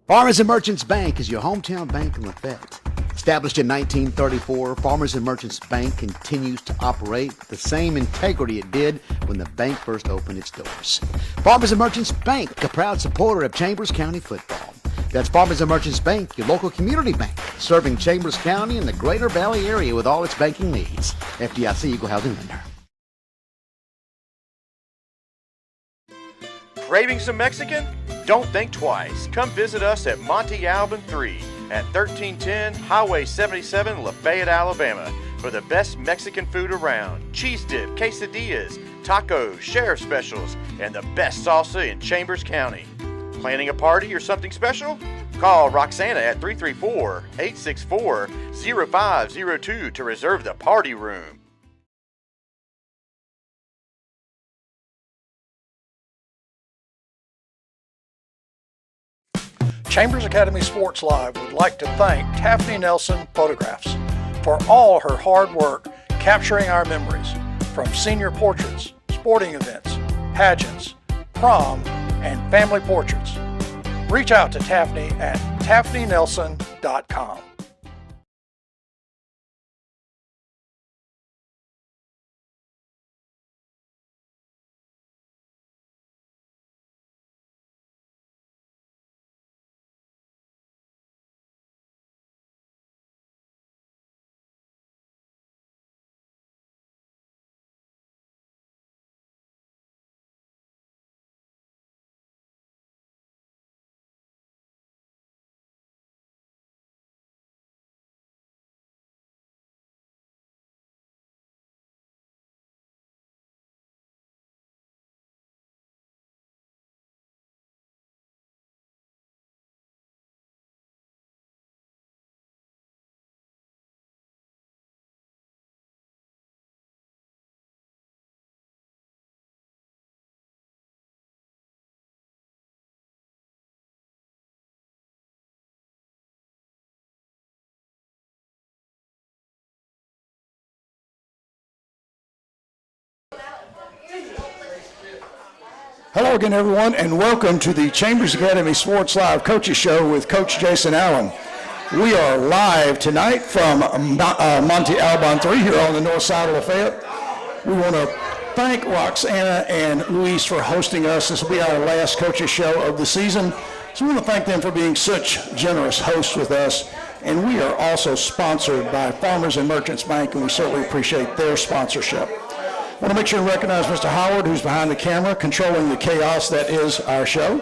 Farmers and Merchants Bank is your hometown bank in Lafayette. Established in 1934, Farmers and Merchants Bank continues to operate with the same integrity it did when the bank first opened its doors. Farmers and Merchants Bank, a proud supporter of Chambers County football. That's Farmers and Merchants Bank, your local community bank, serving Chambers County and the Greater Valley area with all its banking needs. FDIC Equal Housing Lender. Craving some Mexican? Don't think twice. Come visit us at Monte Alban 3 at 1310 Highway 77, Lafayette, Alabama for the best Mexican food around. Cheese dip, quesadillas, tacos, sheriff specials, and the best salsa in Chambers County. Planning a party or something special? Call Roxana at 334-864-0502 to reserve the party room. Chambers Academy Sports Live would like to thank Taffany Nelson Photographs for all her hard work capturing our memories from senior portraits, sporting events, pageants, prom, and family portraits. Reach out to Taffany at TaffanyNelson.com. Hello again, everyone, and welcome to the Chambers Academy Sports Live Coaches Show with Coach Jason Allen. We are live tonight from Monte Alban 3 here on the north side of Lafayette. We want to thank Roxana and Luis for hosting us. This will be our last Coaches Show of the season. So we want to thank them for being such generous hosts with us. And we are also sponsored by Farmers and Merchants Bank, and we certainly appreciate their sponsorship. I want to make sure and recognize Mr. Howard, who's behind the camera, controlling the chaos that is our show.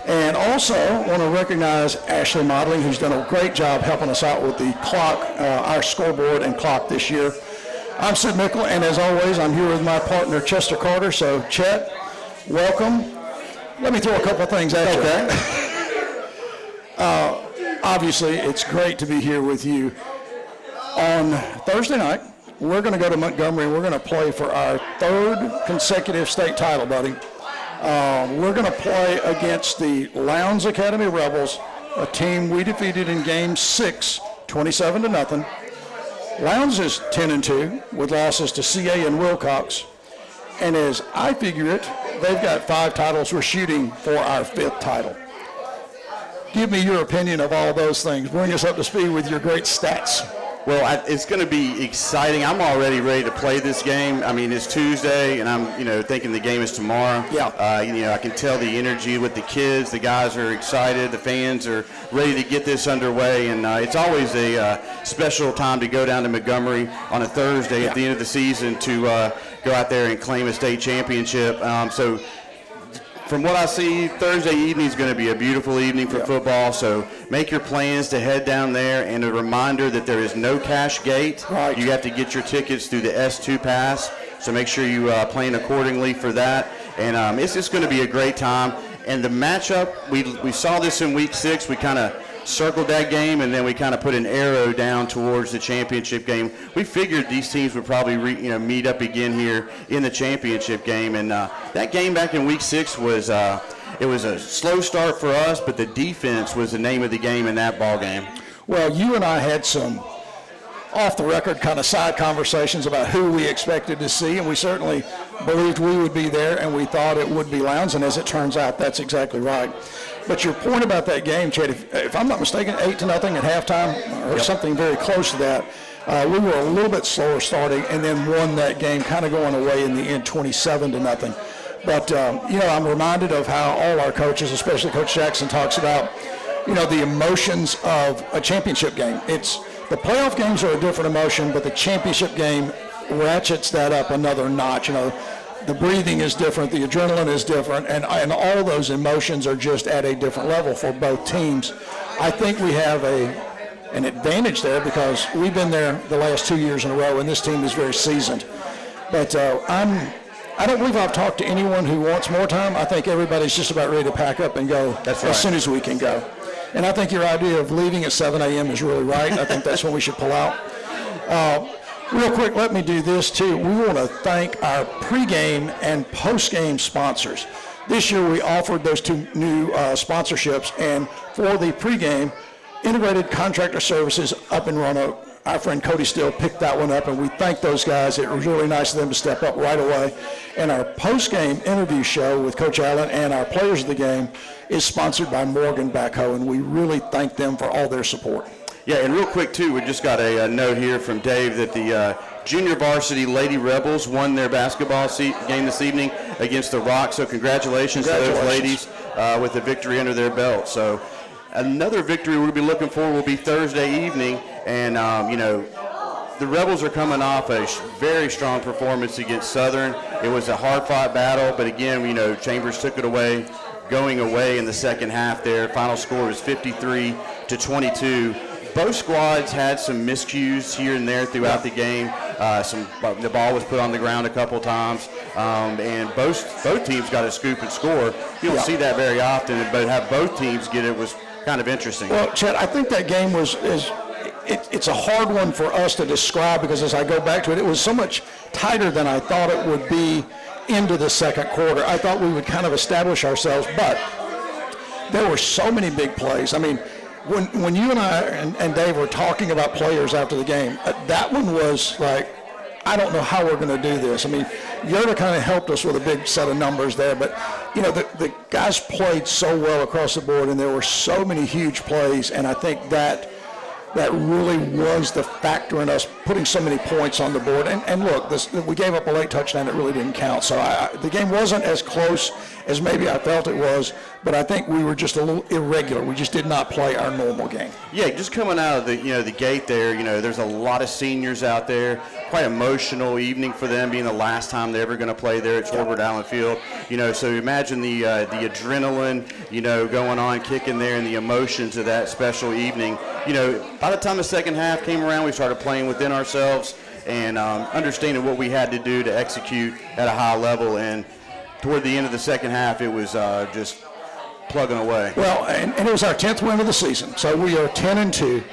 And also want to recognize Ashley Modeling, who's done a great job helping us out with the clock, our scoreboard and clock this year. I'm Sid Mickle, and as always, I'm here with my partner, Chester Carter. So, Chet, welcome. Let me throw a couple of things at you. Okay. Obviously, it's great to be here with you. On Thursday night, we're going to go to Montgomery, and we're going to play for our third consecutive state title, buddy. We're going to play against the Lowndes Academy Rebels, a team we defeated in Game 6, 27-0. Lowndes is 10-2 with losses to CA and Wilcox. And as I figure it, they've got 5 titles. We're shooting for our 5th title. Give me your opinion of all those things. Bring us up to speed with your great stats. Well, it's going to be exciting. I'm already ready to play this game. I mean, it's Tuesday, and I'm, thinking the game is tomorrow. Yeah. I can tell the energy with the kids. The guys are excited. The fans are ready to get this underway, and it's always a special time to go down to Montgomery on a Thursday at the end of the season to go out there and claim a state championship. So from what I see, Thursday evening is going to be a beautiful evening for football, so make your plans to head down there, and a reminder that there is no cash gate. Right. You have to get your tickets through the S2 Pass, so make sure you plan accordingly for that, and it's just going to be a great time. And the matchup, we saw this in Week 6. We kind of circled that game, and then we kind of put an arrow down towards the championship game. We figured these teams would probably meet up again here in the championship game, and that game back in Week 6 was it was a slow start for us, but the defense was the name of the game in that ball game. Well, you and I had some off the record kind of side conversations about who we expected to see, and we certainly believed we would be there, and we thought it would be Lowndes, and as it turns out, that's exactly right. But your point about that game, Chad, if I'm not mistaken, 8-0 at halftime or something very close to that. We were a little bit slower starting and then won that game, kind of going away in the end, 27-0. But, I'm reminded of how all our coaches, especially Coach Jackson, talks about, the emotions of a championship game. The playoff games are a different emotion, but the championship game ratchets that up another notch. The breathing is different, the adrenaline is different, and all those emotions are just at a different level for both teams. I think we have an advantage there because we've been there the last 2 years in a row, and this team is very seasoned. But I don't believe I've talked to anyone who wants more time. I think everybody's just about ready to pack up and go as soon as we can go. And I think your idea of leaving at 7 a.m. is really right. I think that's when we should pull out. Real quick, let me do this too. We want to thank our pregame and postgame sponsors. This year we offered those two new sponsorships, and for the pregame, Integrated Contractor Services up in Roanoke, our friend Cody Steele picked that one up, and we thank those guys. It was really nice of them to step up right away. And our post-game interview show with Coach Allen and our players of the game is sponsored by Morgan Backhoe, and we really thank them for all their support. Yeah, and real quick, too, we just got a note here from Dave that the junior varsity Lady Rebels won their basketball game this evening against the Rock, so congratulations to those ladies with the victory under their belt. So another victory we'll be looking for will be Thursday evening, and, the Rebels are coming off a very strong performance against Southern. It was a hard-fought battle, but again, Chambers took it away, going away in the second half there. Final score was 53-22. Both squads had some miscues here and there throughout the game. The ball was put on the ground a couple times, and both teams got a scoop and score. You don't see that very often, but have both teams get it was kind of interesting. Well, Chad, I think that game it's a hard one for us to describe because as I go back to it, it was so much tighter than I thought it would be into the second quarter. I thought we would kind of establish ourselves, but there were so many big plays. I mean, when you and I and Dave were talking about players after the game, that one was like, I don't know how we're going to do this. I mean, Yoda kind of helped us with a big set of numbers there, but, the guys played so well across the board, and there were so many huge plays, and I think that really was the factor in us putting so many points on the board. And look, we gave up a late touchdown that really didn't count. So the game wasn't as close as maybe I felt it was, but I think we were just a little irregular. We just did not play our normal game. Yeah, just coming out of the gate there, there's a lot of seniors out there. Quite emotional evening for them, being the last time they're ever going to play there at Torbert Allen Field. So imagine the adrenaline, going on, kicking there, and the emotions of that special evening. By the time the second half came around, we started playing within ourselves and understanding what we had to do to execute at a high level. And toward the end of the second half, it was just plugging away. Well, and it was our 10th win of the season, so we are 10-2.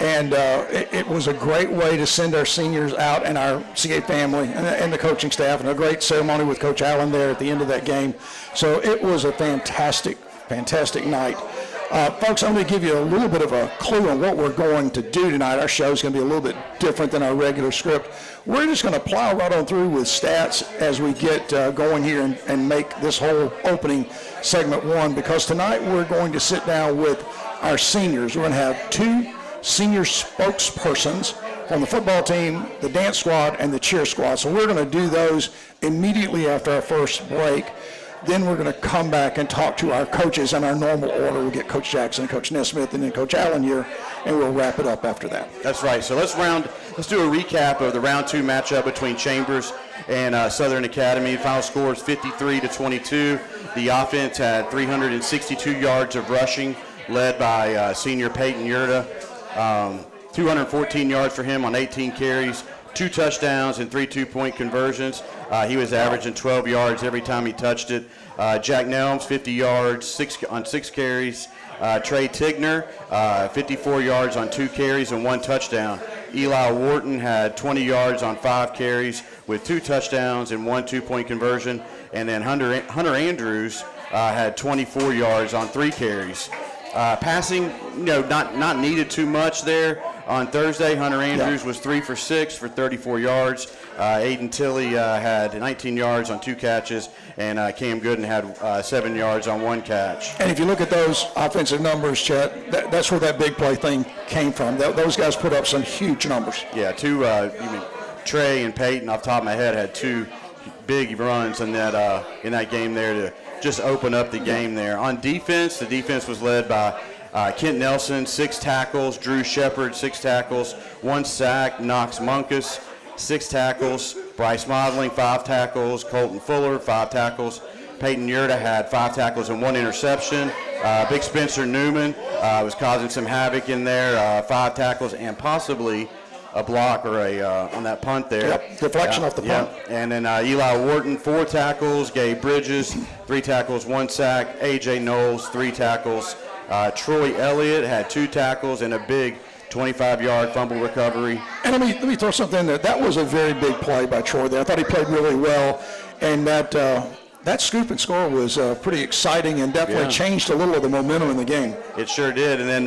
And it was a great way to send our seniors out and our CA family and the coaching staff, and a great ceremony with Coach Allen there at the end of that game. So it was a fantastic, fantastic night. Folks, I'm going to give you a little bit of a clue on what we're going to do tonight. Our show is going to be a little bit different than our regular script. We're just going to plow right on through with stats as we get going here and make this whole opening segment one, because tonight we're going to sit down with our seniors. We're going to have two senior spokespersons from the football team, the dance squad, and the cheer squad. So we're going to do those immediately after our first break. Then we're going to come back and talk to our coaches in our normal order. We'll get Coach Jackson, Coach Nesmith, and then Coach Allen here, and we'll wrap it up after that. That's right. So let's do a recap of the round two matchup between Chambers and Southern Academy. Final score is 53-22. The offense had 362 yards of rushing, led by senior Peyton Yurda. 214 yards for him on 18 carries, 2 touchdowns and 3 two-point conversions. He was averaging 12 yards every time he touched it. Jack Nelms, 50 yards on 6 carries. Trey Tigner, 54 yards on 2 carries and 1 touchdown. Eli Wharton had 20 yards on 5 carries with 2 touchdowns and 1 two-point conversion. And then Hunter Andrews had 24 yards on 3 carries. Passing, not needed too much there. On Thursday, Hunter Andrews was 3 for 6 for 34 yards. Aiden Tilley had 19 yards on 2 catches, and Cam Gooden had 7 yards on 1 catch. And if you look at those offensive numbers, Chet, that's where that big play thing came from. Those guys put up some huge numbers. Yeah, Trey and Peyton, off the top of my head, had 2 big runs in that game there to just open up the game there. On defense, the defense was led by Kent Nelson, 6 tackles. Drew Shepard, 6 tackles. 1 sack. Knox Munkus, 6 tackles. Bryce Modling, 5 tackles. Colton Fuller, 5 tackles. Peyton Yurda had 5 tackles and 1 interception. Big Spencer Newman was causing some havoc in there, 5 tackles and possibly a block or on that punt there. Yep, deflection off the punt. And then Eli Wharton, 4 tackles. Gabe Bridges, 3 tackles, 1 sack. A.J. Knowles, 3 tackles. Troy Elliott had 2 tackles and a big 25-yard fumble recovery. And let me throw something in there. That was a very big play by Troy there. I thought he played really well, and that scoop and score was pretty exciting and definitely changed a little of the momentum in the game. It sure did. And then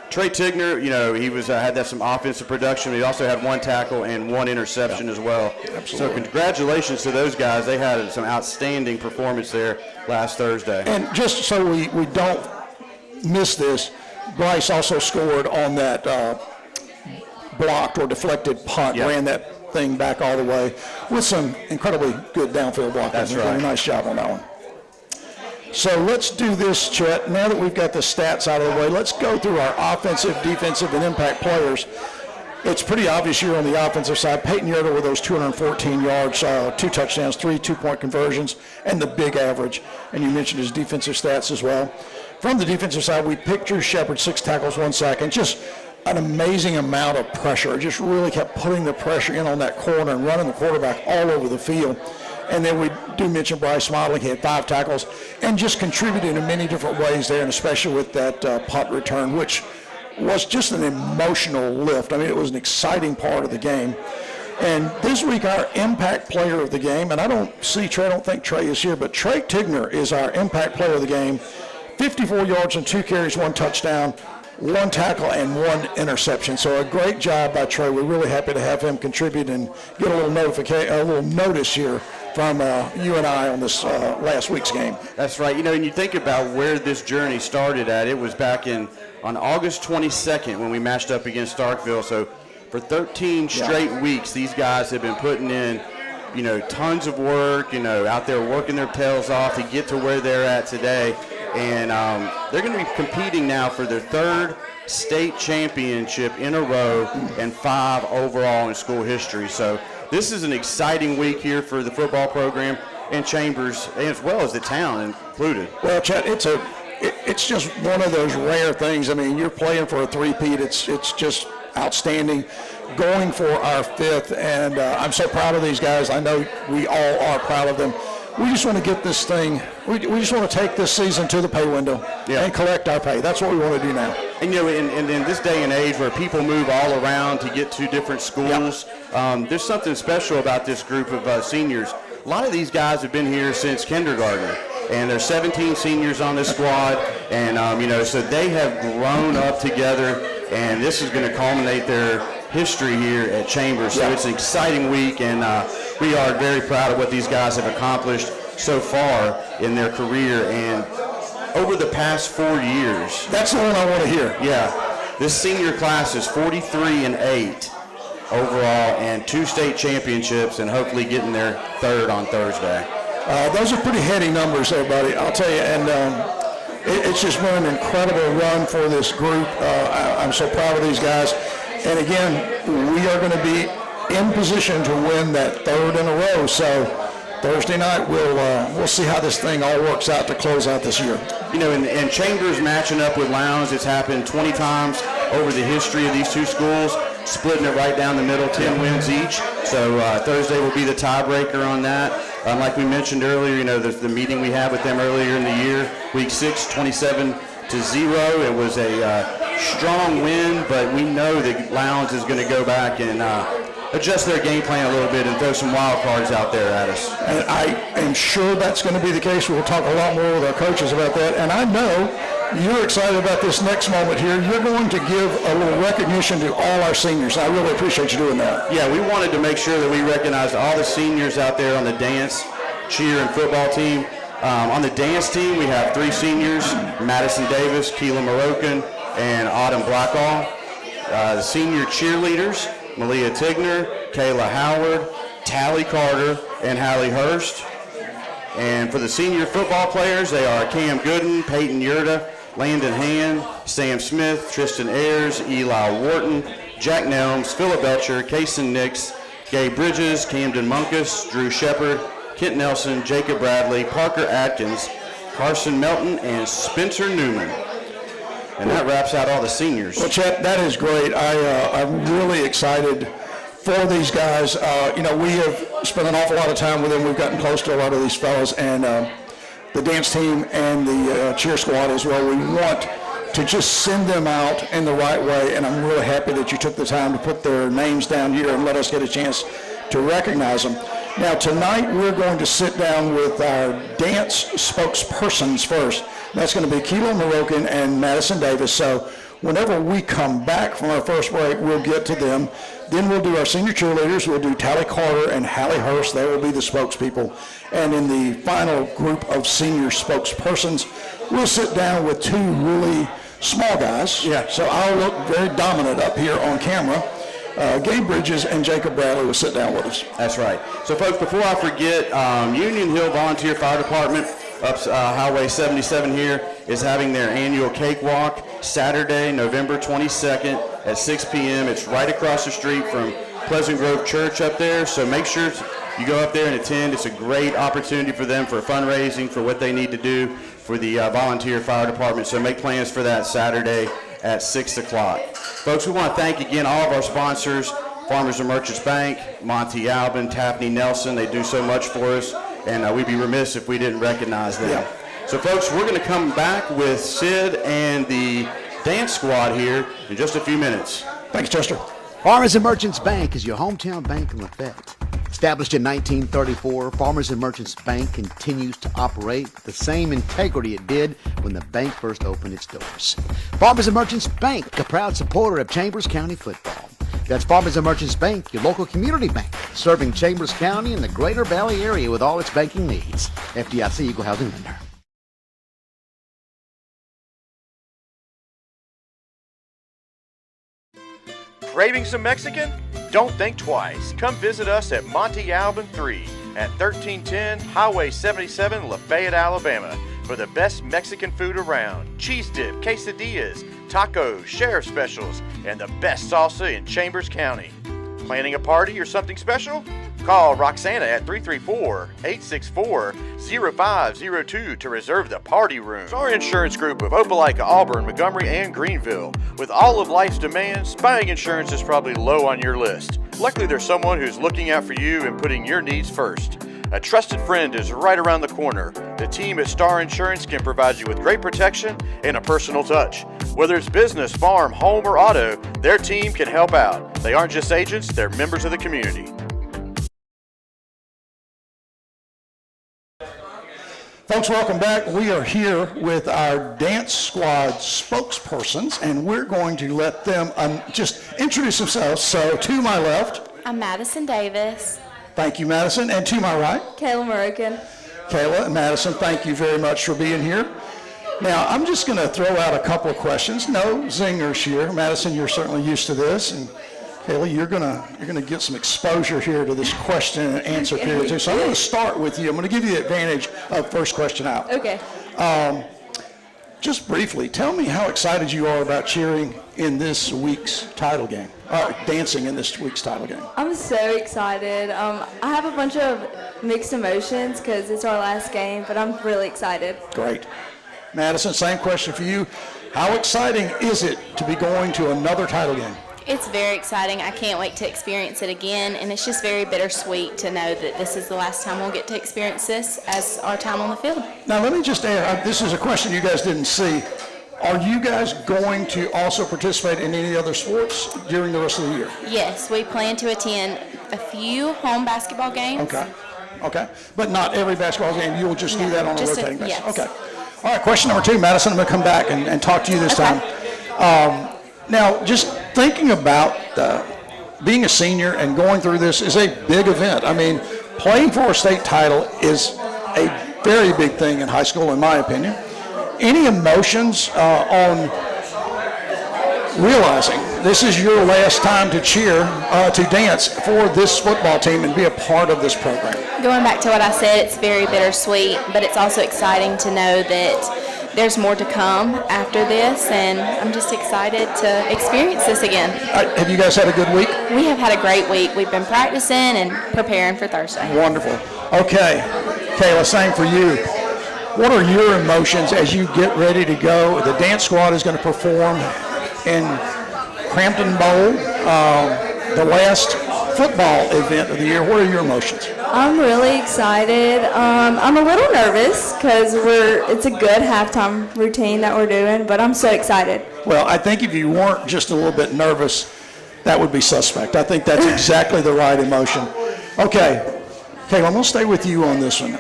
Trey Tigner, he was had some offensive production. He also had 1 tackle and 1 interception as well. Absolutely. So congratulations to those guys. They had some outstanding performance there last Thursday. And just so we don't miss this, Bryce also scored on that blocked or deflected punt, ran that thing back all the way with some incredibly good downfield blocking. That's right. Really nice job on that one. So let's do this, Chet. Now that we've got the stats out of the way, let's go through our offensive, defensive, and impact players. It's pretty obvious here on the offensive side. Peyton Yurda with those 214 yards, 2 touchdowns, 3 two-point conversions, and the big average. And you mentioned his defensive stats as well. From the defensive side, we picked Drew Shepard, 6 tackles, 1 sack, and just an amazing amount of pressure. It just really kept putting the pressure in on that corner and running the quarterback all over the field. And then we do mention Bryce Modling. He had 5 tackles and just contributed in many different ways there, and especially with that punt return, which was just an emotional lift. I mean, it was an exciting part of the game. And this week, our impact player of the game, and I don't think Trey is here, but Trey Tigner is our impact player of the game. 54 yards and 2 carries, 1 touchdown, 1 tackle, and 1 interception. So a great job by Trey. We're really happy to have him contribute and get a little notice here from you and I on this last week's game. That's right. And you think about where this journey started at. It was back on August 22nd when we matched up against Starkville. So for 13 straight weeks, these guys have been putting in, tons of work, out there working their tails off to get to where they're at today. And they're going to be competing now for their 3rd state championship in a row and 5 overall in school history. So this is an exciting week here for the football program and Chambers, as well as the town included. Well, Chet, it's just one of those rare things. I mean, you're playing for a three-peat. It's just outstanding. Going for our 5th, and I'm so proud of these guys. I know we all are proud of them. We just want to get this thing, we just want to take this season to the pay window and collect our pay. That's what we want to do now. And, in this day and age where people move all around to get to different schools, there's something special about this group of seniors. A lot of these guys have been here since kindergarten, and there's 17 seniors on this squad, and, so they have grown up together, and this is going to culminate their history here at Chambers. So it's an exciting week, and we are very proud of what these guys have accomplished so far in their career and over the past 4 years. That's the one I want to hear. Yeah. This senior class is 43-8 overall and 2 state championships and hopefully getting their 3rd on Thursday. Those are pretty heady numbers there, buddy. I'll tell you, and it's just been an incredible run for this group. I'm so proud of these guys. And again, we are going to be in position to win that 3rd in a row. So Thursday night, we'll see how this thing all works out to close out this year. And Chambers matching up with Lowndes, it's happened 20 times over the history of these 2 schools, splitting it right down the middle, 10 wins each. So Thursday will be the tiebreaker on that. Like we mentioned earlier, the meeting we had with them earlier in the year, week 6, 27-0. It was a strong win, but we know that Lowndes is going to go back and adjust their game plan a little bit and throw some wild cards out there at us. And I am sure that's going to be the case. We'll talk a lot more with our coaches about that. And I know you're excited about this next moment here. You're going to give a little recognition to all our seniors. I really appreciate you doing that. Yeah, we wanted to make sure that we recognized all the seniors out there on the dance, cheer, and football team. On the dance team, we have 3 seniors, Madison Davis, Keela Moroccan, and Autumn Blackall. The senior cheerleaders, Malia Tigner, Kayla Howard, Tally Carter, and Hallie Hurst. And for the senior football players, they are Cam Gooden, Peyton Yurda, Landon Hand, Sam Smith, Tristan Ayers, Eli Wharton, Jack Nelms, Philip Belcher, Kaysen Nix, Gabe Bridges, Camden Munkus, Drew Shepard, Kent Nelson, Jacob Bradley, Parker Atkins, Carson Melton, and Spencer Newman. And that wraps out all the seniors. Well, Chet, that is great. I'm really excited for these guys. We have spent an awful lot of time with them. We've gotten close to a lot of these fellows, and the dance team and the cheer squad as well. We want to just send them out in the right way, and I'm really happy that you took the time to put their names down here and let us get a chance to recognize them. Now, tonight we're going to sit down with our dance spokespersons first. That's going to be Keela Moroccan and Madison Davis. So whenever we come back from our first break, we'll get to them. Then we'll do our senior cheerleaders. We'll do Tally Carter and Hallie Hurst. They will be the spokespeople. And in the final group of senior spokespersons, we'll sit down with 2 really small guys. Yeah. So I'll look very dominant up here on camera. Gabe Bridges and Jacob Bradley will sit down with us. That's right. So, folks, before I forget, Union Hill Volunteer Fire Department up Highway 77 here is having their annual cakewalk Saturday, November 22nd at 6 p.m. It's right across the street from Pleasant Grove Church up there, so make sure you go up there and attend. It's a great opportunity for them for fundraising for what they need to do for the volunteer fire department, so make plans for that Saturday at 6 o'clock. Folks, we want to thank again all of our sponsors, Farmers and Merchants Bank, Monty Albin, Taffney Nelson. They do so much for us, and we'd be remiss if we didn't recognize them. Yeah. So, folks, we're going to come back with Sid and the dance squad here in just a few minutes. Thanks, Chester. Farmers and Merchants Bank is your hometown bank in Lafayette. Established in 1934, Farmers and Merchants Bank continues to operate with the same integrity it did when the bank first opened its doors. Farmers and Merchants Bank, a proud supporter of Chambers County football. That's Farmers and Merchants Bank, your local community bank, serving Chambers County and the Greater Valley area with all its banking needs. FDIC Equal Housing Lender. Craving some Mexican? Don't think twice. Come visit us at Monte Alban 3 at 1310 Highway 77, Lafayette, Alabama for the best Mexican food around. Cheese dip, quesadillas, tacos, sheriff specials, and the best salsa in Chambers County. Planning a party or something special? Call Roxana at 334-864-0502 to reserve the party room. Star Insurance Group of Opelika, Auburn, Montgomery, and Greenville. With all of life's demands, buying insurance is probably low on your list. Luckily, there's someone who's looking out for you and putting your needs first. A trusted friend is right around the corner. The team at Star Insurance can provide you with great protection and a personal touch. Whether it's business, farm, home, or auto, their team can help out. They aren't just agents, they're members of the community. Folks, welcome back. We are here with our dance squad spokespersons, and we're going to let them just introduce themselves. So, to my left, I'm Madison Davis. Thank you, Madison. And to my right, Kayla Moroccan. Kayla and Madison, thank you very much for being here. Now, I'm just going to throw out a couple of questions. No zingers here. Madison, you're certainly used to this, and Kayla, you're gonna get some exposure here to this question and answer period too. So I'm going to start with you. I'm going to give you the advantage of first question out. Okay. Just briefly, tell me how excited you are about cheering in this week's title game, dancing in this week's title game. I'm so excited. I have a bunch of mixed emotions because it's our last game, but I'm really excited. Great. Madison, same question for you. How exciting is it to be going to another title game? It's very exciting. I can't wait to experience it again, and it's just very bittersweet to know that this is the last time we'll get to experience this as our time on the field. Now, let me just add, this is a question you guys didn't see. Are you guys going to also participate in any other sports during the rest of the year? Yes, we plan to attend a few home basketball games. Okay. But not every basketball game. You'll just do that on a rotating basis. Yes. Okay. All right, question number 2, Madison. I'm going to come back and talk to you this time. Now, just thinking about being a senior and going through this is a big event. I mean, playing for a state title is a very big thing in high school, in my opinion. Any emotions on realizing this is your last time to cheer, to dance for this football team and be a part of this program? Going back to what I said, it's very bittersweet, but it's also exciting to know that there's more to come after this, and I'm just excited to experience this again. Have you guys had a good week? We have had a great week. We've been practicing and preparing for Thursday. Wonderful. Okay, Kayla, same for you. What are your emotions as you get ready to go? The dance squad is going to perform in Crampton Bowl, the last football event of the year. What are your emotions? I'm really excited. I'm a little nervous because it's a good halftime routine that we're doing, but I'm so excited. Well, I think if you weren't just a little bit nervous, that would be suspect. I think that's exactly the right emotion. Okay, Kayla, I'm going to stay with you on this one.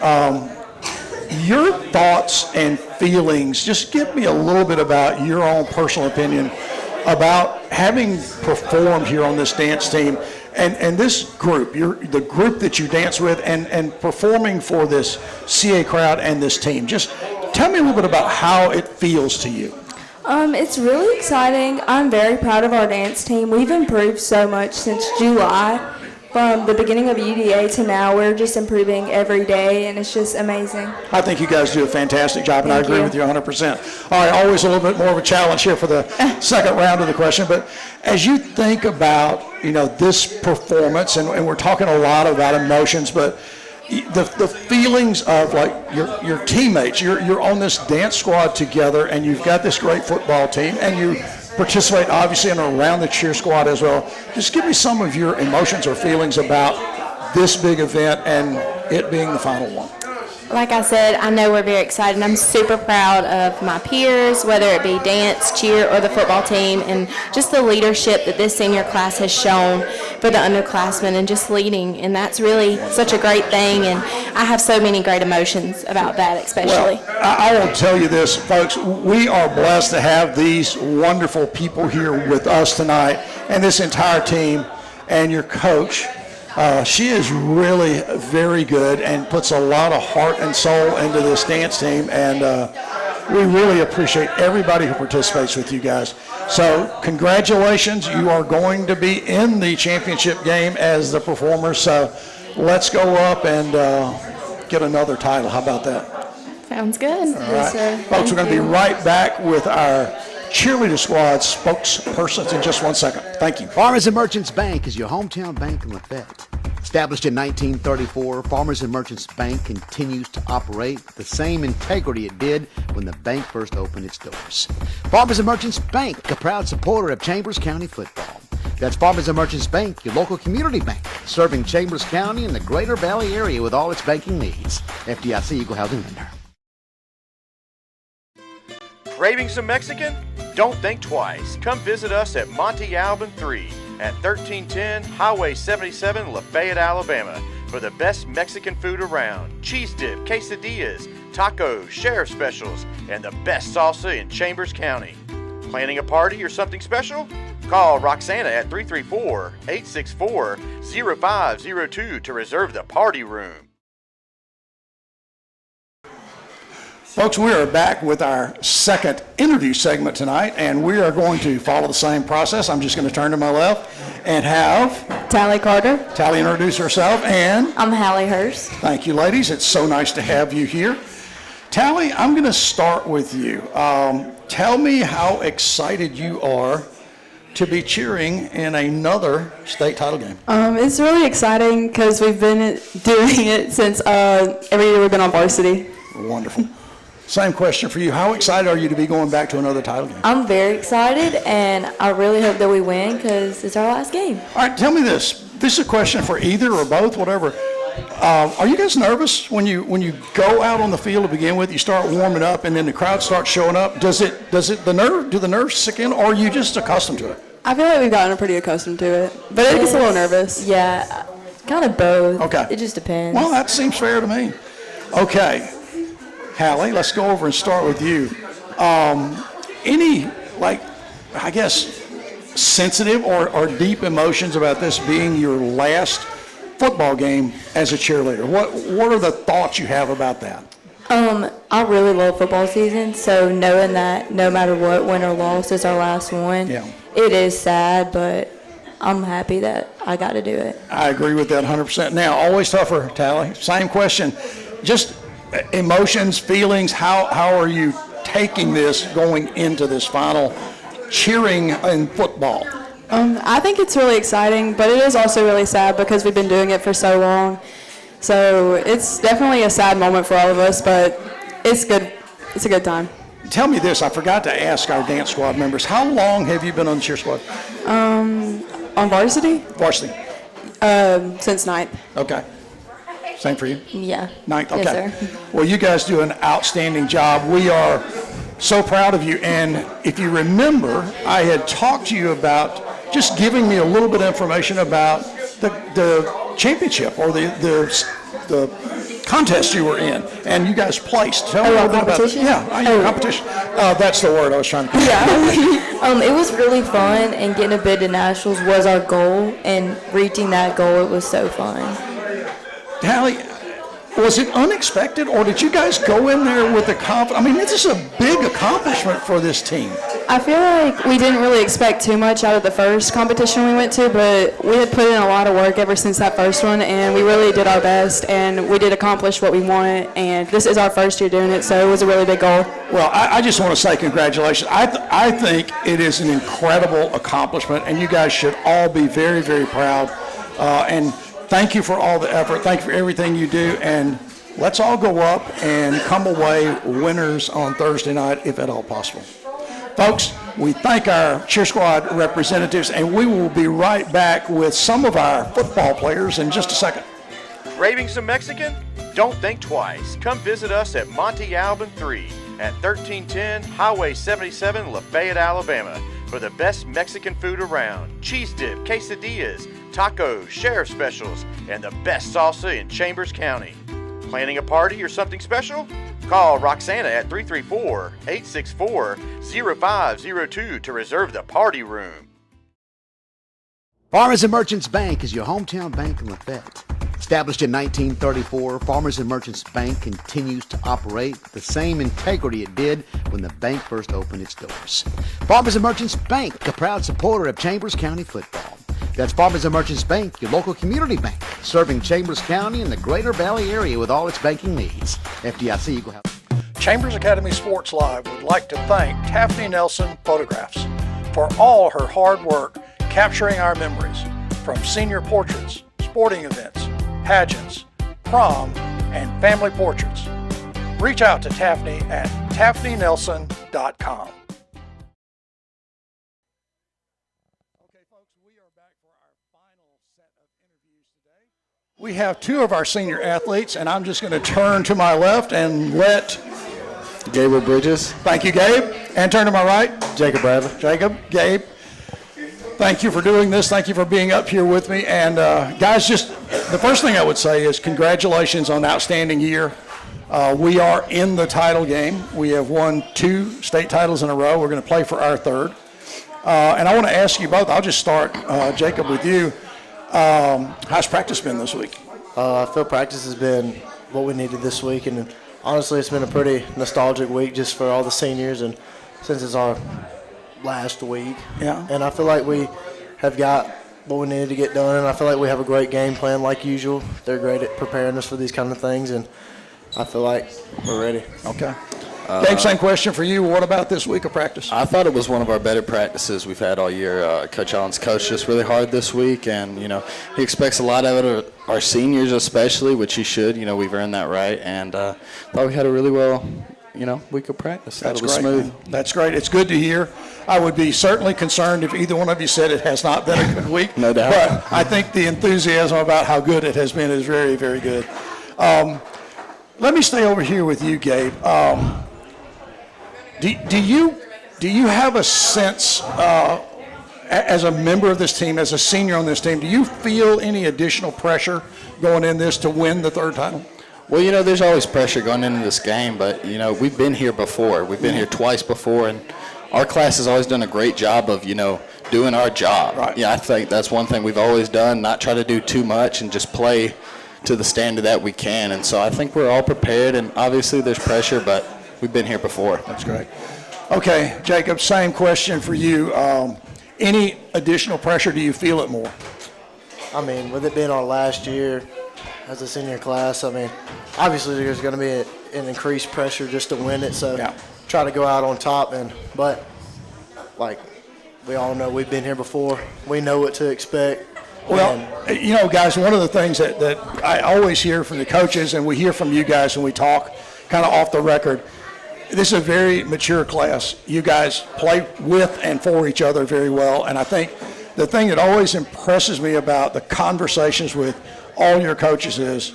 Your thoughts and feelings, just give me a little bit about your own personal opinion about having performed here on this dance team and this group, the group that you dance with and performing for this CA crowd and this team. Just tell me a little bit about how it feels to you. It's really exciting. I'm very proud of our dance team. We've improved so much since July. From the beginning of UDA to now, we're just improving every day, and it's just amazing. I think you guys do a fantastic job, and I agree with you 100%. All right, always a little bit more of a challenge here for the second round of the question, but as you think about, this performance, and we're talking a lot about emotions, but the feelings of like your teammates, you're on this dance squad together, and you've got this great football team, and you participate obviously in around the cheer squad as well. Just give me some of your emotions or feelings about this big event and it being the final one. Like I said, I know we're very excited. I'm super proud of my peers, whether it be dance, cheer, or the football team, and just the leadership that this senior class has shown for the underclassmen and just leading. And that's really such a great thing, and I have so many great emotions about that especially. Well, I will tell you this, folks, we are blessed to have these wonderful people here with us tonight and this entire team and your coach. She is really very good and puts a lot of heart and soul into this dance team, and we really appreciate everybody who participates with you guys. So congratulations, you are going to be in the championship game as the performers, so let's go up and get another title. How about that? Sounds good. All right. Folks, we're going to be right back with our cheerleader squad spokespersons in just 1 second. Thank you. Farmers and Merchants Bank is your hometown bank in Lafayette. Established in 1934, Farmers and Merchants Bank continues to operate with the same integrity it did when the bank first opened its doors. Farmers and Merchants Bank, a proud supporter of Chambers County football. That's Farmers and Merchants Bank, your local community bank, serving Chambers County and the Greater Valley area with all its banking needs. FDIC Equal Housing Lender. Craving some Mexican? Don't think twice. Come visit us at Monte Alban 3 at 1310 Highway 77, Lafayette, Alabama for the best Mexican food around. Cheese dip, quesadillas, tacos, sheriff specials, and the best salsa in Chambers County. Planning a party or something special? Call Roxana at 334-864-0502 to reserve the party room. Folks, we are back with our second interview segment tonight, and we are going to follow the same process. I'm just going to turn to my left and have Tally Carter. Tally introduce herself, and I'm Hallie Hurst. thank you, ladies. It's so nice to have you here. Tally, I'm going to start with you. Tell me how excited you are to be cheering in another state title game. It's really exciting because we've been doing it since every year we've been on varsity. Wonderful. Same question for you. How excited are you to be going back to another title game? I'm very excited, and I really hope that we win because it's our last game. All right, tell me this. This is a question for either or both, whatever. Are you guys nervous when you go out on the field to begin with? You start warming up, and then the crowd starts showing up. Do the nerves sick in, or are you just accustomed to it? I feel like we've gotten pretty accustomed to it, but it gets a little nervous. Yeah, kind of both. Okay. It just depends. Well, that seems fair to me. Okay. Hallie, let's go over and start with you. Any, I guess, sensitive or deep emotions about this being your last football game as a cheerleader? What are the thoughts you have about that? I really love football season, so knowing that no matter what, win or loss, is our last one, it is sad, but I'm happy that I got to do it. I agree with that 100%. Now, always tougher, Tally. Same question. Just emotions, feelings, how are you taking this going into this final cheering in football? I think it's really exciting, but it is also really sad because we've been doing it for so long. So it's definitely a sad moment for all of us, but it's good. It's a good time. Tell me this. I forgot to ask our dance squad members. How long have you been on the cheer squad? On varsity? Varsity. Since 9th. Okay. Same for you? Yeah. 9th. Okay. Yes, sir. Well, you guys do an outstanding job. We are so proud of you. And if you remember, I had talked to you about just giving me a little bit of information about the championship or the contest you were in, and you guys placed. Tell me a little bit about it. Yeah, competition. That's the word I was trying to think. It was really fun, and getting a bid to nationals was our goal, and reaching that goal, it was so fun. Hallie, was it unexpected, or did you guys go in there with the confidence? I mean, this is a big accomplishment for this team. I feel like we didn't really expect too much out of the first competition we went to, but we had put in a lot of work ever since that first one, and we really did our best, and we did accomplish what we wanted, and this is our first year doing it, so it was a really big goal. Well, I just want to say congratulations. I think it is an incredible accomplishment, and you guys should all be very, very proud. And thank you for all the effort. Thank you for everything you do, and let's all go up and come away winners on Thursday night, if at all possible. Folks, we thank our cheer squad representatives, and we will be right back with some of our football players in just a second. Craving some Mexican? Don't think twice. Come visit us at Monte Alban 3 at 1310 Highway 77, Lafayette, Alabama, for the best Mexican food around. Cheese dip, quesadillas, tacos, sheriff specials, and the best salsa in Chambers County. Planning a party or something special? Call Roxana at 334-864-0502 to reserve the party room. Farmers and Merchants Bank is your hometown bank in Lafayette. Established in 1934, Farmers and Merchants Bank continues to operate with the same integrity it did when the bank first opened its doors. Farmers and Merchants Bank, a proud supporter of Chambers County football. That's Farmers and Merchants Bank, your local community bank, serving Chambers County and the Greater Valley area with all its banking needs. FDIC Eagle House. Chambers Academy Sports Live would like to thank Taffany Nelson Photographs for all her hard work capturing our memories from senior portraits, sporting events, pageants, prom, and family portraits. Reach out to Taffany at TaffanyNelson.com. We have two of our senior athletes, and I'm just going to turn to my left and let Gabriel Bridges. Thank you, Gabe. And turn to my right. Jacob Bradley. Jacob, Gabe. Thank you for doing this. Thank you for being up here with me. And guys, just the first thing I would say is congratulations on an outstanding year. We are in the title game. We have won 2 state titles in a row. We're going to play for our 3rd. And I want to ask you both. I'll just start, Jacob, with you. How's practice been this week? I feel practice has been what we needed this week, and honestly, it's been a pretty nostalgic week just for all the seniors, and since it's our last week. Yeah. And I feel like we have got what we needed to get done, and I feel like we have a great game plan like usual. They're great at preparing us for these kind of things, and I feel like we're ready. Okay. Dave, same question for you. What about this week of practice? I thought it was one of our better practices we've had all year. Coach Allen's coached us really hard this week, and, he expects a lot of it, our seniors especially, which he should. We've earned that right, and thought we had a really well, week of practice. That's it was great. smooth. That's great. It's good to hear. I would be certainly concerned if either one of you said it has not been a good week. No doubt. But I think the enthusiasm about how good it has been is very, very good. Let me stay over here with you, Gabe. Do you have a sense, as a member of this team, as a senior on this team, do you feel any additional pressure going in this to win the 3rd title? Well, there's always pressure going into this game, but, we've been here before. We've been here twice before, and our class has always done a great job of, doing our job. Right. Yeah, I think that's one thing we've always done, not try to do too much and just play to the standard that we can. And so I think we're all prepared, and obviously there's pressure, but we've been here before. That's great. Okay, Jacob, same question for you. Any additional pressure? Do you feel it more? I mean, with it being our last year as a senior class, I mean, obviously there's going to be an increased pressure just to win it. So try to go out on top. But like we all know, we've been here before. We know what to expect. Well, guys, one of the things that I always hear from the coaches, and we hear from you guys when we talk kind of off the record, this is a very mature class. You guys play with and for each other very well. And I think the thing that always impresses me about the conversations with all your coaches is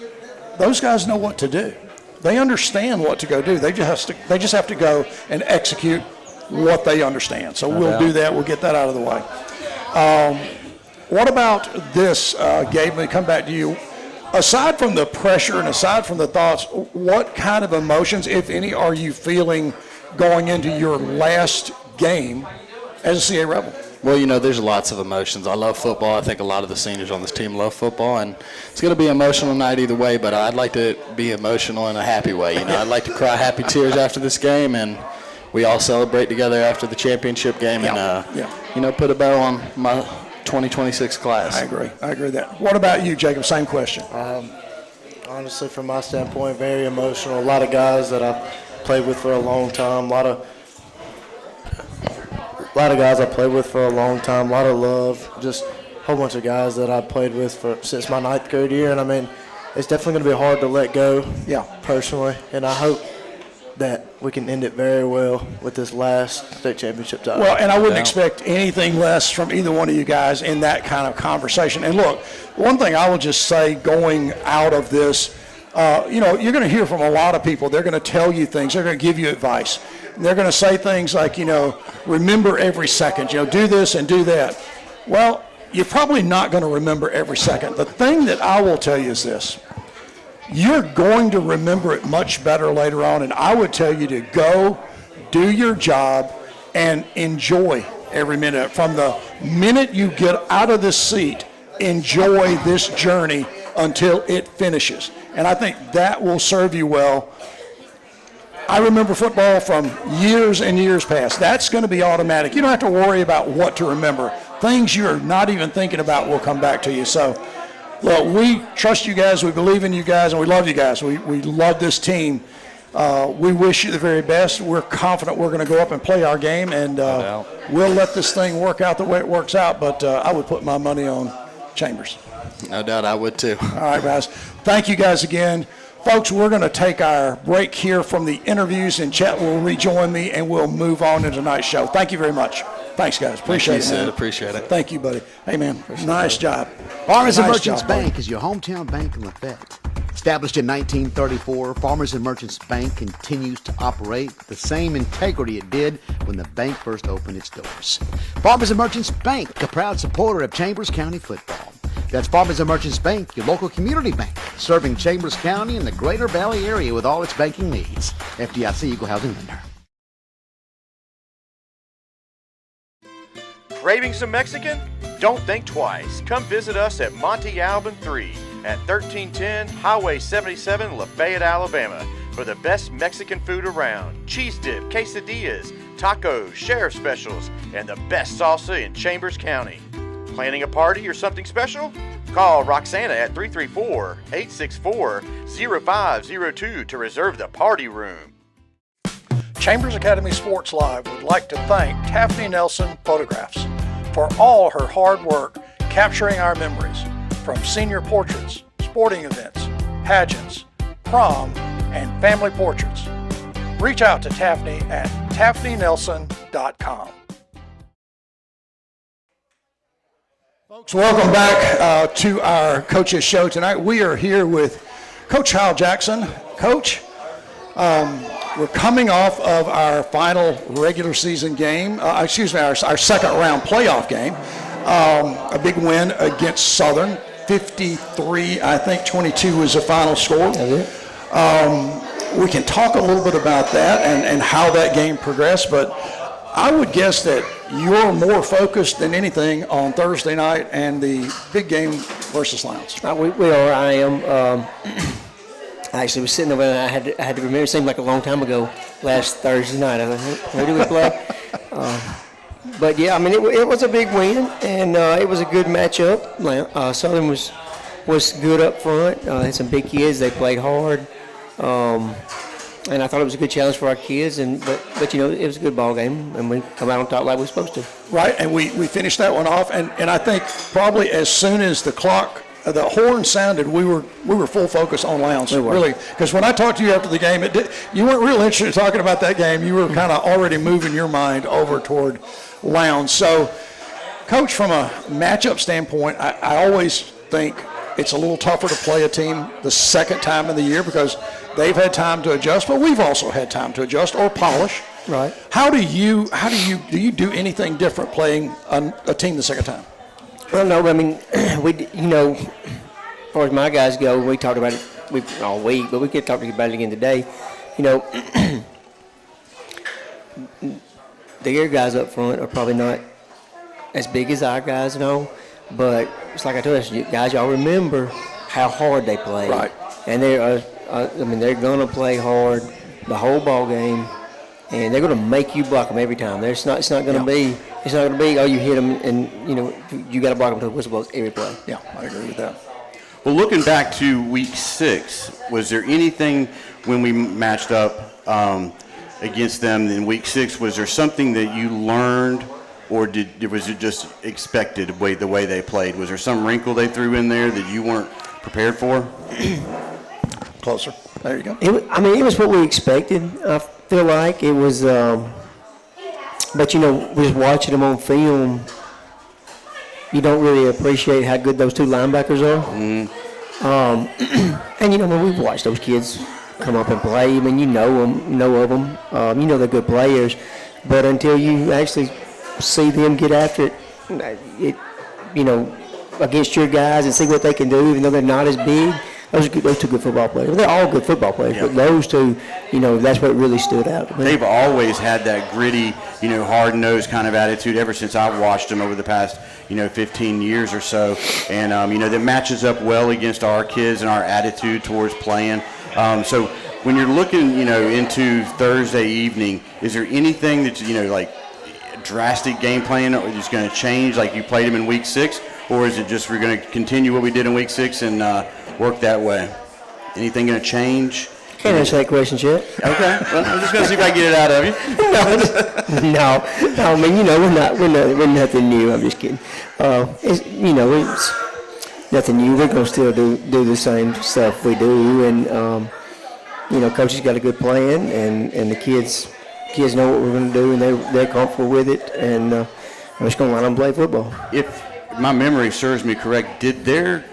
those guys know what to do. They understand what to go do. They just have to go and execute what they understand. So we'll do that. We'll get that out of the way. What about this, Gabe? Let me come back to you. Aside from the pressure and aside from the thoughts, what kind of emotions, if any, are you feeling going into your last game as a CA Rebel? Well, there's lots of emotions. I love football. I think a lot of the seniors on this team love football, and it's going to be an emotional night either way, but I'd like to be emotional in a happy way. I'd like to cry happy tears after this game, and we all celebrate together after the championship game and, put a bow on my 2026 class. I agree with that. What about you, Jacob? Same question. Honestly, from my standpoint, very emotional. A lot of guys that I've played with for a long time. A lot of guys I played with for a long time. A lot of love. Just a whole bunch of guys that I played with since my 9th grade year. And I mean, it's definitely going to be hard to let go. Yeah. Personally, and I hope that we can end it very well with this last state championship title. Well, and I wouldn't expect anything less from either one of you guys in that kind of conversation. And look, one thing I will just say going out of this, you're going to hear from a lot of people. They're going to tell you things. They're going to give you advice. They're going to say things like, remember every second, do this and do that. Well, you're probably not going to remember every second. The thing that I will tell you is this. You're going to remember it much better later on, and I would tell you to go, do your job, and enjoy every minute. From the minute you get out of this seat, enjoy this journey until it finishes. And I think that will serve you well. I remember football from years and years past. That's going to be automatic. You don't have to worry about what to remember. Things you're not even thinking about will come back to you. So, look, we trust you guys, we believe in you guys, and we love you guys. We love this team. We wish you the very best. We're confident we're going to go up and play our game, and we'll let this thing work out the way it works out, but I would put my money on Chambers. No doubt I would too. All right, guys. Thank you guys again. Folks, we're going to take our break here from the interviews, and Chet will rejoin me, and we'll move on to tonight's show. Thank you very much. Thanks, guys. Appreciate it, man. Appreciate it. Thank you, buddy. Hey, man, nice job. Farmers and Merchants Bank is your hometown bank in Lafayette. Established in 1934, Farmers and Merchants Bank continues to operate with the same integrity it did when the bank first opened its doors. Farmers and Merchants Bank, a proud supporter of Chambers County football. That's Farmers and Merchants Bank, your local community bank, serving Chambers County and the Greater Valley area with all its banking needs. FDIC Equal Housing Lender. Craving some Mexican? Don't think twice. Come visit us at Monte Alban 3 at 1310 Highway 77, Lafayette, Alabama, for the best Mexican food around. Cheese dip, quesadillas, tacos, sheriff specials, and the best salsa in Chambers County. Planning a party or something special? Call Roxana at 334-864-0502 to reserve the party room. Chambers Academy Sports Live would like to thank Taffany Nelson Photographs for all her hard work capturing our memories from senior portraits, sporting events, pageants, prom, and family portraits. Reach out to Taffany at TaffanyNelson.com. Folks, welcome back to our Coaches Show tonight. We are here with Coach Hal Jackson. Coach, we're coming off of our final regular season game, our second round playoff game. A big win against Southern, 53, I think 22 was the final score. We can talk a little bit about that and how that game progressed, but I would guess that you're more focused than anything on Thursday night and the big game versus Lowndes. We are. I am. I actually was sitting over there, and I had to remember. It seemed like a long time ago, last Thursday night. I was like, who do we play? But yeah, I mean, it was a big win, and it was a good matchup. Southern was good up front. Had some big kids. They played hard. And I thought it was a good challenge for our kids, but you know, it was a good ball game, and we come out on top like we're supposed to. Right, and we finished that one off, and I think probably as soon as the horn sounded, we were full focus on Lowndes, really, because when I talked to you after the game, you weren't real interested in talking about that game. You were kind of already moving your mind over toward Lowndes. So, Coach, from a matchup standpoint, I always think it's a little tougher to play a team the second time of the year because they've had time to adjust, but we've also had time to adjust or polish. Right. How do you do anything different playing a team the second time? Well, no, I mean, as far as my guys go, we talked about it all week, but we could talk about it again today. You know, the guys up front are probably not as big as our guys, but it's like I told us, guys, y'all remember how hard they play. Right. And they're going to play hard the whole ball game, and they're going to make you block them every time. It's not going to be. It's not going to be, you hit them, and you got to block them to the whistle blows every play. Yeah, I agree with that. Well, looking back to week 6, was there anything when we matched up against them in week 6? Was there something that you learned, or was it just expected the way they played? Was there some wrinkle they threw in there that you weren't prepared for? Closer. There you go. It was what we expected. I feel like it was. But just watching them on film, you don't really appreciate how good those two linebackers are. Mm-hmm. And when we've watched those kids come up and play, I mean, you know of them, they're good players. But until you actually see them get after it, against your guys and see what they can do, even though they're not as big. Those two good football players. They're all good football players, but those two, that's what really stood out. They've always had that gritty, hard-nosed kind of attitude ever since I've watched them over the past, 15 years or so. And, that matches up well against our kids and our attitude towards playing. So when you're looking, into Thursday evening, is there anything that, like drastic game plan or is going to change like you played them in week 6? Or is it just we're going to continue what we did in week 6 and work that way? Anything going to change? Can't answer that question yet. Okay. Well, I'm just going to see if I can get it out of you. No. I mean, we're nothing new. I'm just kidding. It's nothing new. We're going to still do the same stuff we do, and Coach has got a good plan, and the kids know what we're going to do, and they're comfortable with it, and we're just going to let them play football. If my memory serves me correct, didn't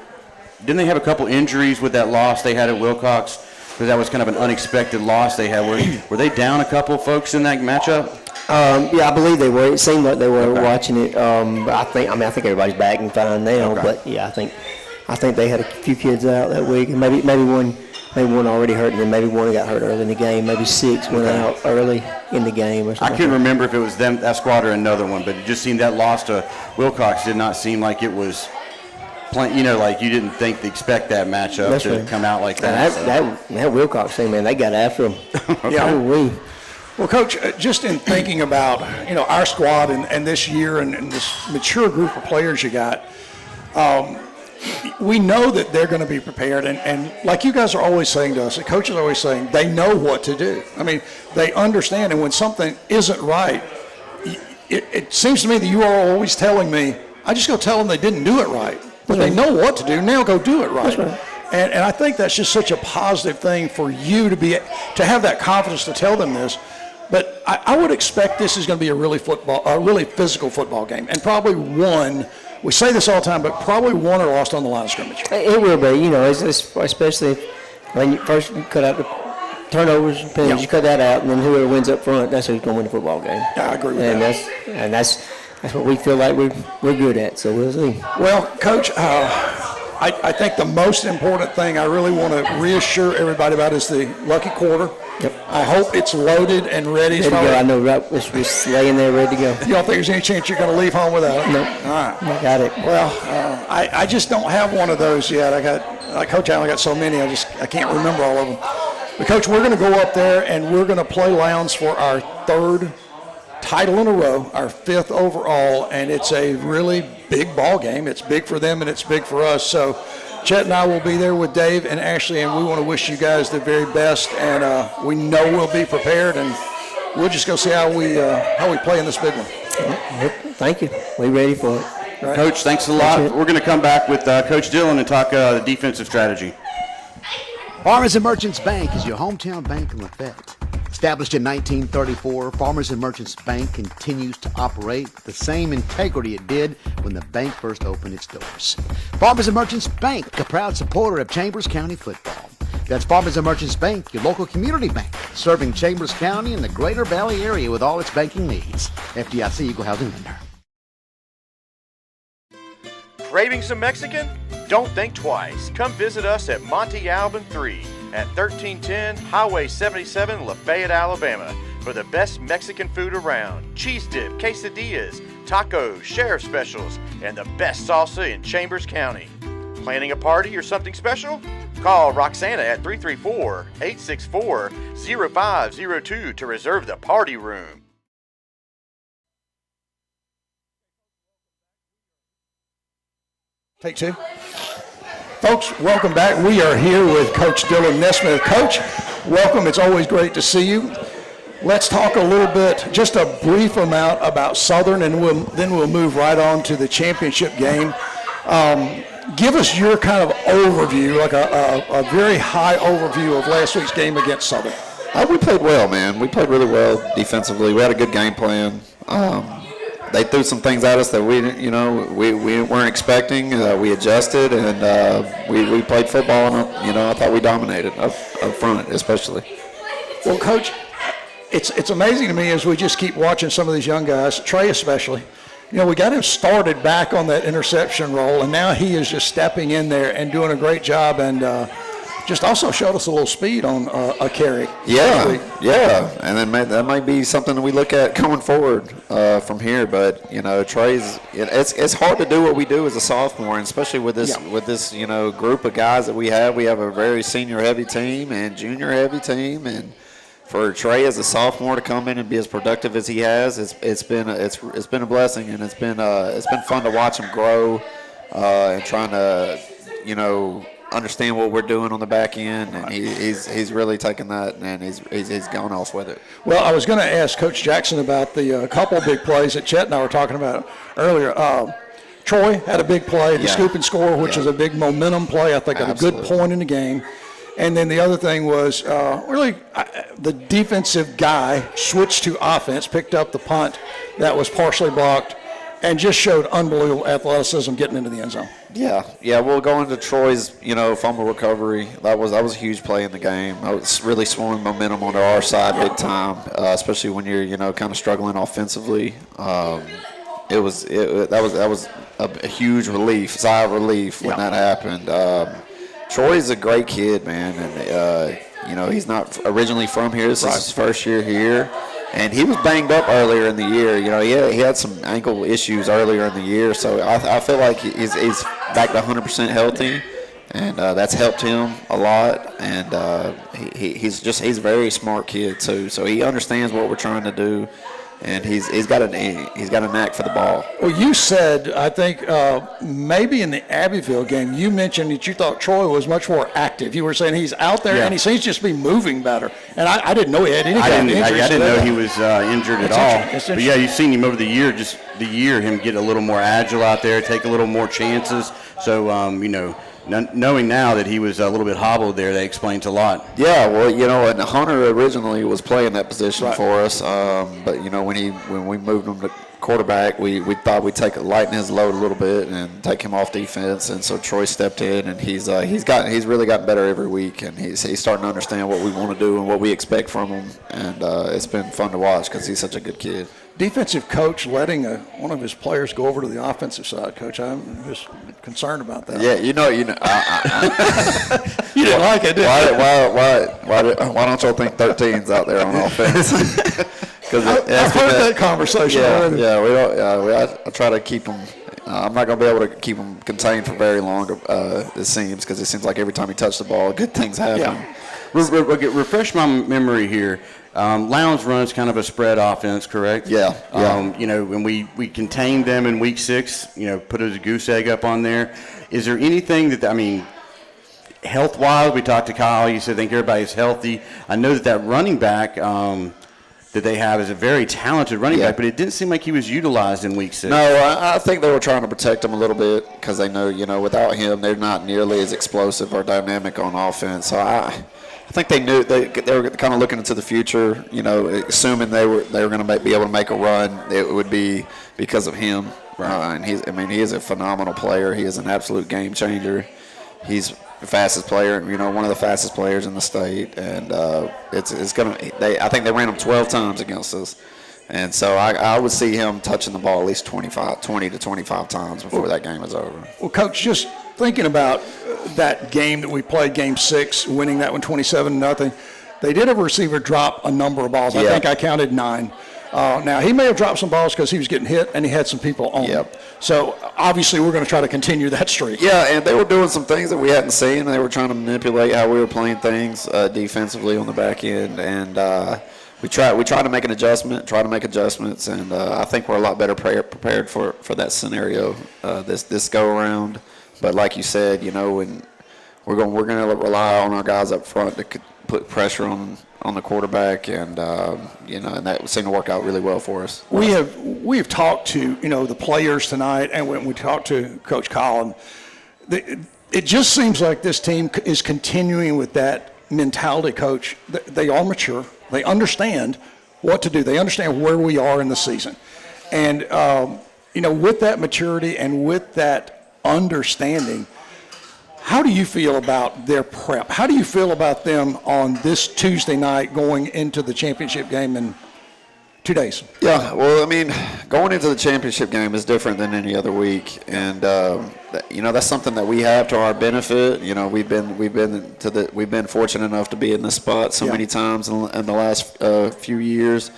they have a couple injuries with that loss they had at Wilcox? Because that was kind of an unexpected loss they had. Were they down a couple folks in that matchup? Yeah, I believe they were. It seemed like they were watching it. But I think everybody's back and fine now. Okay. But yeah, I think they had a few kids out that week, and maybe one already hurt, and then maybe one got hurt early in the game. Maybe 6 went out early in the game or something. I couldn't remember if it was them, that squad, or another one, but it just seemed that loss to Wilcox did not seem like it was. Like you didn't expect that matchup to come out like that. That Wilcox thing, man, they got after him. Yeah. Well, Coach, just in thinking about our squad and this year and this mature group of players you got, we know that they're going to be prepared, and like you guys are always saying to us, the coach is always saying they know what to do. I mean, they understand, and when something isn't right, it seems to me that you are always telling me, I just go tell them they didn't do it right. But they know what to do. Now go do it right. That's right. And I think that's just such a positive thing for you to have that confidence to tell them this. But I would expect this is going to be a really physical football game, and probably one. We say this all the time, but probably won or lost on the line of scrimmage. It will be, especially when you first cut out the turnovers and penalties. You cut that out, and then whoever wins up front, that's who's going to win the football game. Yeah, I agree with that. And that's what we feel like we're good at, so we'll see. Well, Coach, I think the most important thing I really want to reassure everybody about is the lucky quarter. Yep. I hope it's loaded and ready. Ready to go. I know it's just laying there ready to go. You don't think there's any chance you're going to leave home without it? No. All right. I got it. Well, I just don't have one of those yet. Like Coach Allen, I got so many, I can't remember all of them. But, Coach, we're going to go up there, and we're going to play Lowndes for our third title in a row, our fifth overall, and it's a really big ball game. It's big for them, and it's big for us. So Chet and I will be there with Dave and Ashley, and we want to wish you guys the very best, and we know we'll be prepared, and we'll just go see how we play in this big one. Thank you. We're ready for it. Right. Coach, thanks a lot. We're going to come back with Coach Dillon and talk the defensive strategy. Farmers and Merchants Bank is your hometown bank in Lafayette. Established in 1934, Farmers and Merchants Bank continues to operate with the same integrity it did when the bank first opened its doors. Farmers and Merchants Bank, a proud supporter of Chambers County football. That's Farmers and Merchants Bank, your local community bank, serving Chambers County and the Greater Valley area with all its banking needs. FDIC Equal Housing Lender. Craving some Mexican? Don't think twice. Come visit us at Monte Alban 3 at 1310 Highway 77, Lafayette, Alabama for the best Mexican food around. Cheese dip, quesadillas, tacos, sheriff specials, and the best salsa in Chambers County. Planning a party or something special? Call Roxana at 334-864-0502 to reserve the party room. Take two. Folks, welcome back. We are here with Coach Dillon Nesmith. Coach, welcome. It's always great to see you. Let's talk a little bit, just a brief amount about Southern, and then we'll move right on to the championship game. Give us your kind of overview, like a very high overview of last week's game against Southern. We played well, man. We played really well defensively. We had a good game plan. They threw some things at us that we weren't expecting. We adjusted, and we played football, and I thought we dominated up front, especially. Well, Coach, it's amazing to me as we just keep watching some of these young guys, Trey especially. We got him started back on that interception role, and now he is just stepping in there and doing a great job, and just also showed us a little speed on a carry. Yeah, and then that might be something that we look at going forward from here. But Trey's it's hard to do what we do as a sophomore, and especially with this group of guys that we have. We have a very senior heavy team and junior heavy team, and for Trey as a sophomore to come in and be as productive as he has, it's been a blessing, and it's been fun to watch him grow and trying to understand what we're doing on the back end, and he's really taken that, and he's gone off with it. Well, I was going to ask Coach Jackson about the couple big plays that Chet and I were talking about earlier. Troy had a big play, the scoop and score, which is a big momentum play, I think, at a good point in the game. And then the other thing was the defensive guy switched to offense, picked up the punt that was partially blocked, and just showed unbelievable athleticism getting into the end zone. Yeah. We'll go into Troy's, fumble recovery. That was a huge play in the game. I was really swung momentum onto our side big time, especially when you're, kind of struggling offensively. That was a huge sigh of relief when that happened. Troy's a great kid, man, and he's not originally from here. This is his first year here. And he was banged up earlier in the year. He had some ankle issues earlier in the year. So I feel like he's back to 100% healthy, and that's helped him a lot. And he's a very smart kid too. So he understands what we're trying to do, and he's got a knack for the ball. Well, you said, I think maybe in the Abbeville game, you mentioned that you thought Troy was much more active. You were saying he's out there and he seems to just be moving better. And I didn't know he had any kind of injuries. I didn't know he was injured at all. But yeah, you've seen him over the year, him get a little more agile out there, take a little more chances. So knowing now that he was a little bit hobbled there, that explains a lot. Yeah, well, and Hunter originally was playing that position for us, but when we moved him to quarterback, we thought we'd lighten his load a little bit and take him off defense, and so Troy stepped in, and he's really gotten better every week, and he's starting to understand what we want to do and what we expect from him, and it's been fun to watch because he's such a good kid. Defensive coach letting one of his players go over to the offensive side, Coach. I'm just concerned about that. Yeah, you know. You didn't like it, did you? Why don't y'all think 13's out there on offense? I've heard that conversation already. Yeah, we don't. I try to keep them. I'm not going to be able to keep them contained for very long. It seems because it seems like every time he touches the ball, good things happen. Yeah. Refresh my memory here. Lowndes runs kind of a spread offense, correct? Yeah. When we contained them in week 6, put a goose egg up on there. Is there anything health-wise, we talked to Kyle, you said think everybody's healthy. I know that running back that they have is a very talented running back, but it didn't seem like he was utilized in week 6. No, I think they were trying to protect him a little bit because they know, without him, they're not nearly as explosive or dynamic on offense. So I think they knew they were kind of looking into the future, assuming they were going to be able to make a run. It would be because of him. Right. And he is a phenomenal player. He is an absolute game changer. He's the fastest player, one of the fastest players in the state, and I think they ran him 12 times against us, and so I would see him touching the ball at least 20 to 25 times before that game is over. Well, Coach, just thinking about that game that we played, Game 6, winning that one 27-0, they did have a receiver drop a number of balls. I think I counted 9. Now, he may have dropped some balls because he was getting hit and he had some people on him. So, obviously, we're going to try to continue that streak. Yeah, and they were doing some things that we hadn't seen. They were trying to manipulate how we were playing things defensively on the back end. And we tried to make adjustments. And I think we're a lot better prepared for that scenario this go-around. But like you said, when we're going to rely on our guys up front to put pressure on the quarterback, and and that seemed to work out really well for us. We have talked to the players tonight, and when we talked to Coach Collin, it just seems like this team is continuing with that mentality. Coach, they are mature. They understand what to do. They understand where we are in the season, and with that maturity and with that understanding. How do you feel about their prep? How do you feel about them on this Tuesday night going into the championship game in 2 days? Yeah, well, going into the championship game is different than any other week, and that's something that we have to our benefit. We've been fortunate enough to be in this spot so many times in the last few years.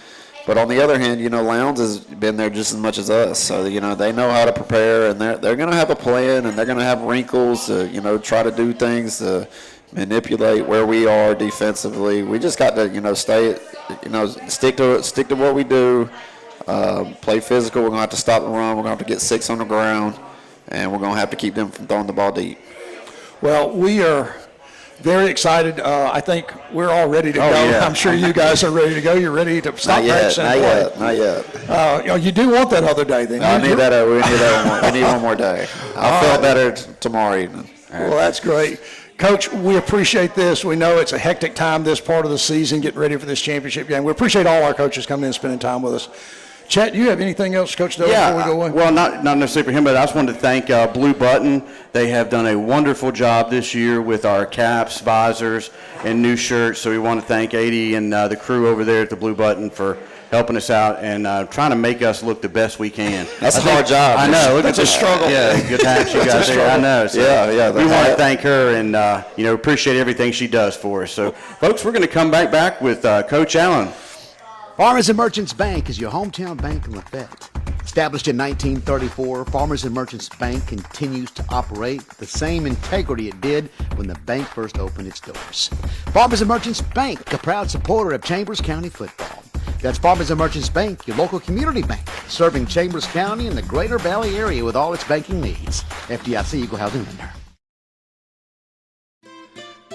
But on the other hand, Lowndes has been there just as much as us. So, they know how to prepare, and they're going to have a plan, and they're going to have wrinkles to, try to do things to manipulate where we are defensively. We just got to, stick to what we do, play physical. We're going to have to stop the run. We're going to have to get 6 on the ground, and we're going to have to keep them from throwing the ball deep. Well, we are very excited. I think we're all ready to go. Yeah. I'm sure you guys are ready to go. You're ready to stop practicing and play. Not yet. You do want that other day, then? I need that. We need that one more. We need one more day. I'll feel better tomorrow evening. Well, that's great. Coach, we appreciate this. We know it's a hectic time this part of the season, getting ready for this championship game. We appreciate all our coaches coming in and spending time with us. Chet, do you have anything else, Coach Dillon, before we go away? Well, not necessarily for him, but I just wanted to thank Blue Button. They have done a wonderful job this year with our caps, visors, and new shirts. So we want to thank Adi and the crew over there at the Blue Button for helping us out and trying to make us look the best we can. That's a hard job. I know. That's a struggle. Yeah, good hats you got there. I know. So we want to thank her and appreciate everything she does for us. So, folks, we're going to come back with Coach Allen. Farmers and Merchants Bank is your hometown bank in Lafayette. Established in 1934, Farmers and Merchants Bank continues to operate with the same integrity it did when the bank first opened its doors. Farmers and Merchants Bank, a proud supporter of Chambers County football. That's Farmers and Merchants Bank, your local community bank, serving Chambers County and the Greater Valley area with all its banking needs. FDIC Equal Housing Lender.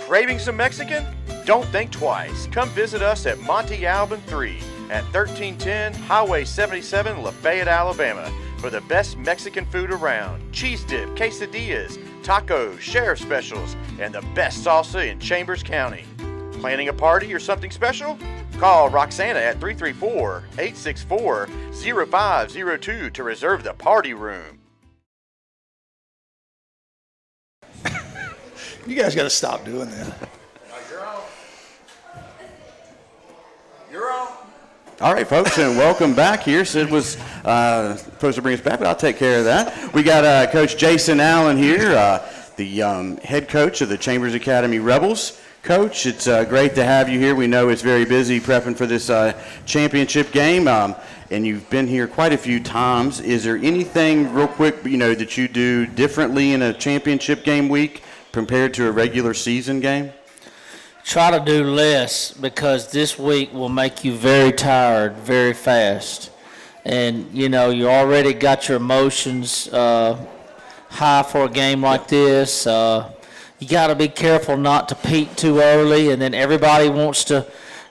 Craving some Mexican? Don't think twice. Come visit us at Monte Alban 3 at 1310 Highway 77, Lafayette, Alabama for the best Mexican food around. Cheese dip, quesadillas, tacos, sheriff specials, and the best salsa in Chambers County. Planning a party or something special? Call Roxana at 334-864-0502 to reserve the party room. You guys got to stop doing that. You're on. All right, folks, and welcome back here. Sid was supposed to bring us back, but I'll take care of that. We got Coach Jason Allen here, the head coach of the Chambers Academy Rebels. Coach, it's great to have you here. We know it's very busy prepping for this championship game, and you've been here quite a few times. Is there anything real quick, that you do differently in a championship game week compared to a regular season game? Try to do less, because this week will make you very tired very fast. And, you already got your emotions high for a game like this. You got to be careful not to peak too early, and then everybody wants to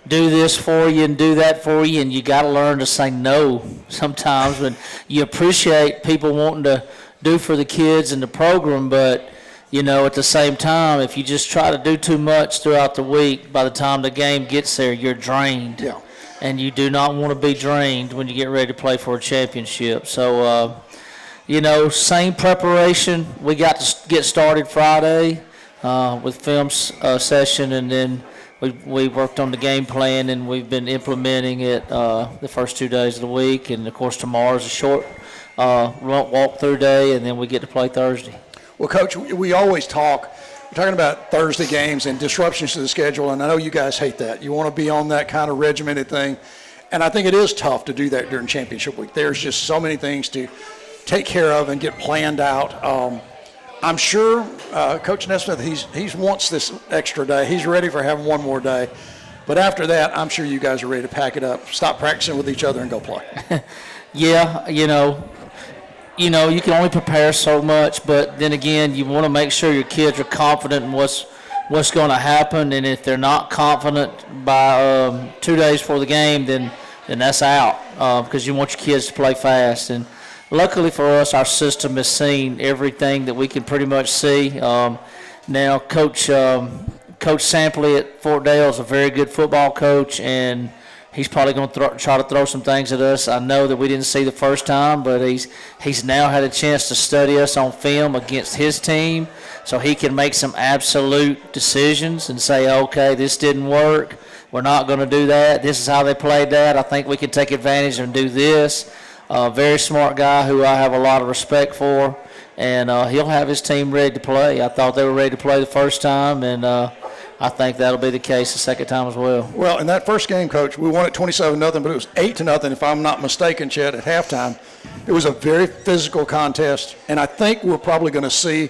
do this for you and do that for you, and you got to learn to say no sometimes. When you appreciate people wanting to do for the kids and the program, but at the same time, if you just try to do too much throughout the week, by the time the game gets there, you're drained. Yeah. And you do not want to be drained when you get ready to play for a championship. So, same preparation. We got to get started Friday with film session, and then we worked on the game plan, and we've been implementing it the first 2 days of the week. And, of course, tomorrow's a short walk-through day, and then we get to play Thursday. Well, Coach, we always we're talking about Thursday games and disruptions to the schedule, and I know you guys hate that. You want to be on that kind of regimented thing, and I think it is tough to do that during championship week. There's just so many things to take care of and get planned out. I'm sure Coach Nesmith, he wants this extra day. He's ready for having one more day. But after that, I'm sure you guys are ready to pack it up, stop practicing with each other, and go play. Yeah, you can only prepare so much, but then again, you want to make sure your kids are confident in what's going to happen, and if they're not confident by 2 days before the game, then that's out, because you want your kids to play fast. And luckily for us, our system has seen everything that we can pretty much see. Now, Coach Sampley at Fort Dale is a very good football coach, and he's probably going to try to throw some things at us. I know that we didn't see the first time, but he's now had a chance to study us on film against his team, so he can make some absolute decisions and say, okay, this didn't work. We're not going to do that. This is how they played that. I think we can take advantage and do this. Very smart guy who I have a lot of respect for, and he'll have his team ready to play. I thought they were ready to play the first time, and I think that'll be the case the second time as well. Well, in that first game, Coach, we won it 27-0, but it was 8-0, if I'm not mistaken, Chet, at halftime. It was a very physical contest, and I think we're probably going to see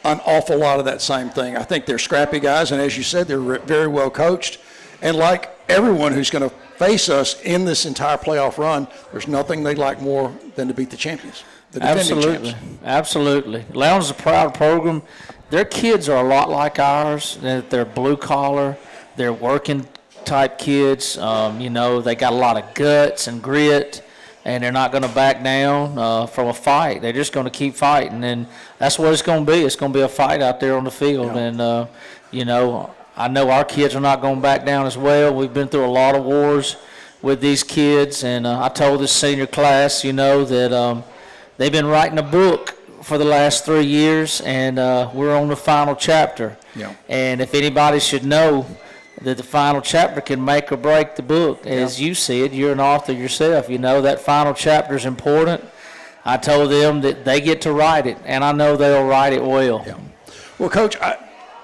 an awful lot of that same thing. I think they're scrappy guys, and as you said, they're very well coached. And like everyone who's going to face us in this entire playoff run, there's nothing they like more than to beat the champions, the defending champs. Absolutely. Lowndes is a proud program. Their kids are a lot like ours. They're blue collar. They're working type kids. They got a lot of guts and grit, and they're not going to back down from a fight. They're just going to keep fighting, and that's what it's going to be. It's going to be a fight out there on the field. Yeah. And I know our kids are not going to back down as well. We've been through a lot of wars with these kids, and I told this senior class, that they've been writing a book for the last 3 years, and we're on the final chapter. Yeah. And if anybody should know that the final chapter can make or break the book, as you see it, you're an author yourself. That final chapter is important. I told them that they get to write it, and I know they'll write it well. Yeah. Well, Coach,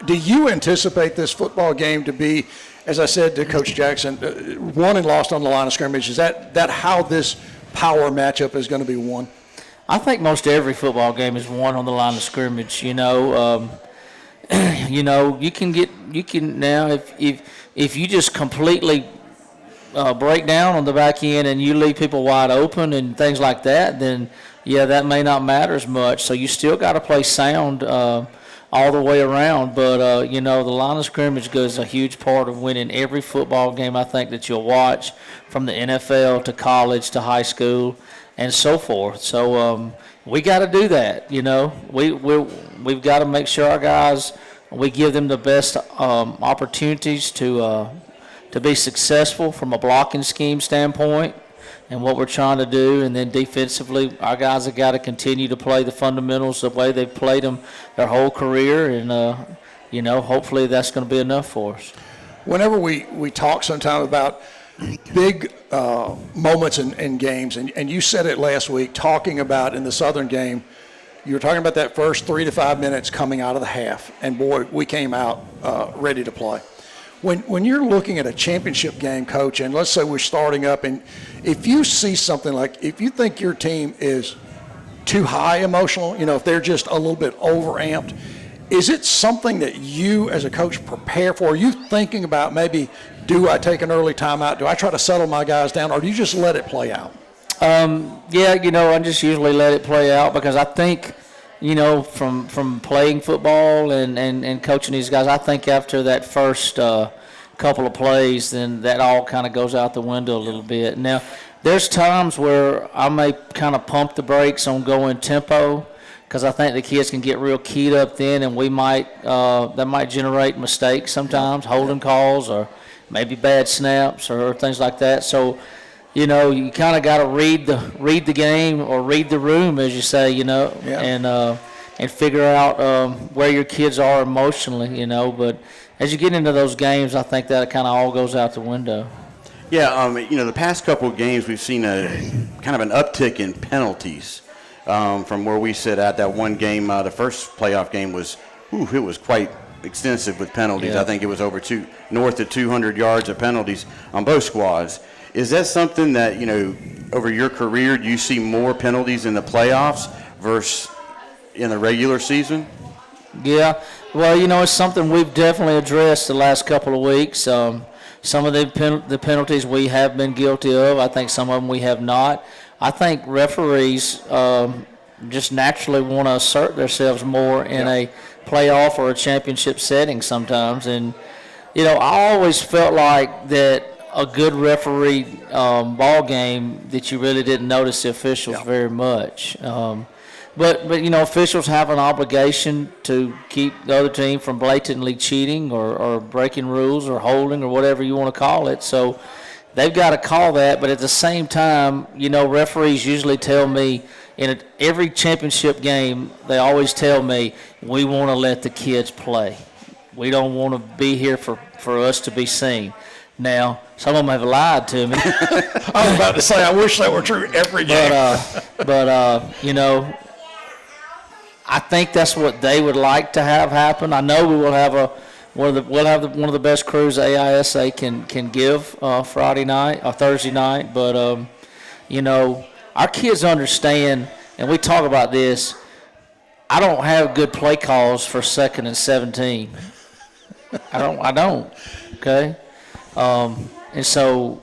do you anticipate this football game to be, as I said to Coach Jackson, won and lost on the line of scrimmage? Is that how this power matchup is going to be won? I think most every football game is won on the line of scrimmage. You can now if you just completely break down on the back end and you leave people wide open and things like that, then that may not matter as much. So you still got to play sound all the way around. But the line of scrimmage goes a huge part of winning every football game I think that you'll watch, from the NFL to college to high school and so forth. So we got to do that. We've got to make sure our guys We give them the best opportunities to be successful from a blocking scheme standpoint and what we're trying to do. And then defensively, our guys have got to continue to play the fundamentals the way they've played them their whole career. And, hopefully that's going to be enough for us. Whenever we talk sometimes about big moments in games, and you said it last week, talking about in the Southern game, you were talking about that first 3 to 5 minutes coming out of the half, and boy, we came out ready to play. When you're looking at a championship game, Coach, and let's say we're starting up, and if you see something like, if you think your team is too high emotional, if they're just a little bit overamped, is it something that you as a coach prepare for? Are you thinking about maybe, do I take an early timeout? Do I try to settle my guys down, or do you just let it play out? I just usually let it play out because I think, from playing football and coaching these guys, I think after that first couple of plays, then that all kind of goes out the window a little bit. Now, there's times where I may kind of pump the brakes on going tempo because I think the kids can get real keyed up then, and that might generate mistakes sometimes, holding calls or maybe bad snaps or things like that. So, you kind of got to read the game or read the room, as you say, and figure out where your kids are emotionally, But as you get into those games, I think that kind of all goes out the window. Yeah, the past couple of games we've seen a kind of an uptick in penalties from where we sit at. That one game, the first playoff game it was quite extensive with penalties. Yeah. I think it was north of 200 yards of penalties on both squads. Is that something that, over your career, do you see more penalties in the playoffs versus in the regular season? Yeah. Well, it's something we've definitely addressed the last couple of weeks. Some of the penalties we have been guilty of. I think some of them we have not. I think referees just naturally want to assert themselves more in a playoff or a championship setting sometimes. And, I always felt like that a good referee ball game that you really didn't notice the officials very much. But officials have an obligation to keep the other team from blatantly cheating or breaking rules or holding or whatever you want to call it. So they've got to call that. But at the same time, referees usually tell me in every championship game, they always tell me, we want to let the kids play. We don't want to be here for us to be seen. Now, some of them have lied to me. I was about to say, I wish that were true every game. But I think that's what they would like to have happen. I know we will have one of the best crews AISA can give Friday night or Thursday night. But our kids understand, and we talk about this. I don't have good play calls for 2nd and 17. I don't. Okay. And so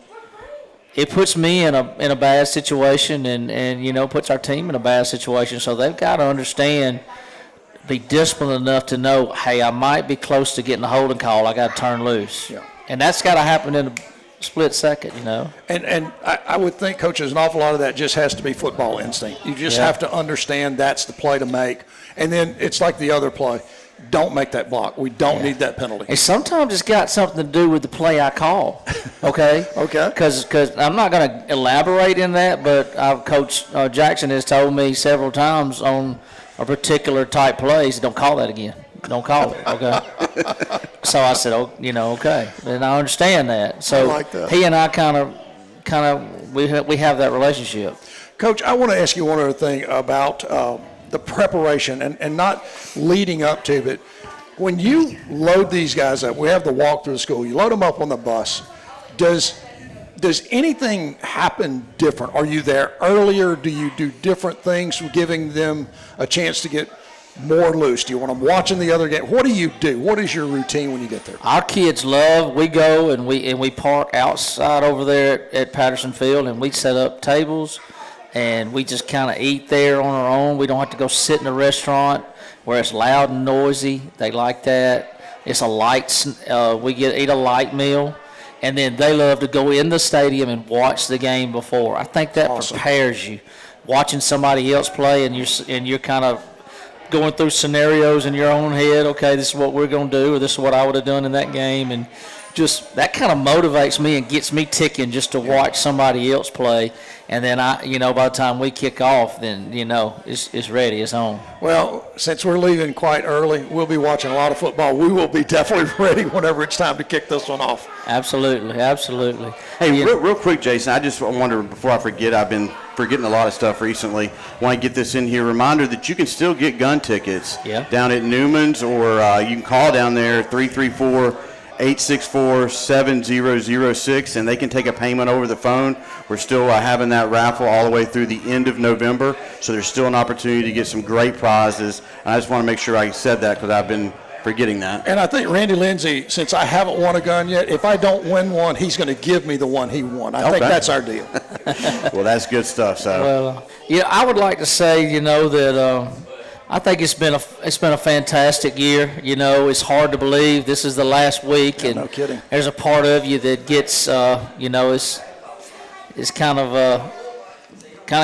it puts me in a bad situation and puts our team in a bad situation. So they've got to understand, be disciplined enough to know, hey, I might be close to getting a holding call. I got to turn loose. Yeah. And that's got to happen in a split second, And I would think, Coach, there's an awful lot of that just has to be football instinct. You just have to understand that's the play to make. And then it's like the other play. Don't make that block. We don't need that penalty. And sometimes it's got something to do with the play I call, okay? Okay. Because I'm not going to elaborate in that, but Coach Jackson has told me several times on a particular type plays, don't call that again. Don't call it, okay? So I said, okay. And I understand that. So I like that. He and I kind of we have that relationship. Coach, I want to ask you one other thing about the preparation and not leading up to, but when you load these guys up, we have the walk through the school, you load them up on the bus, does anything happen different? Are you there earlier? Do you do different things, giving them a chance to get more loose? Do you want them watching the other game? What do you do? What is your routine when you get there? Our kids we go and we park outside over there at Patterson Field, and we set up tables and we just kind of eat there on our own. We don't have to go sit in a restaurant where it's loud and noisy. They like that. It's a light, we eat a light meal, and then they love to go in the stadium and watch the game before. I think that prepares you. Watching somebody else play, and you're kind of going through scenarios in your own head. Okay, this is what we're going to do, or this is what I would have done in that game, and just that kind of motivates me and gets me ticking just to watch somebody else play. And then by the time we kick off, then it's ready, it's on. Well, since we're leaving quite early, we'll be watching a lot of football. We will be definitely ready whenever it's time to kick this one off. Absolutely, absolutely. Hey, real quick, Jason, I just wonder, before I forget, I've been forgetting a lot of stuff recently. Want to get this in here. Reminder that you can still get gun tickets down at Newman's, or you can call down there, 334-864-7006, and they can take a payment over the phone. We're still having that raffle all the way through the end of November, so there's still an opportunity to get some great prizes. And I just want to make sure I said that because I've been forgetting that. And I think Randy Lindsay, since I haven't won a gun yet, if I don't win one, he's going to give me the one he won. I think that's our deal. Well, that's good stuff. So. Well, I would like to say, that I think it's been a fantastic year. It's hard to believe this is the last week, and no kidding. There's a part of you that gets, it's kind of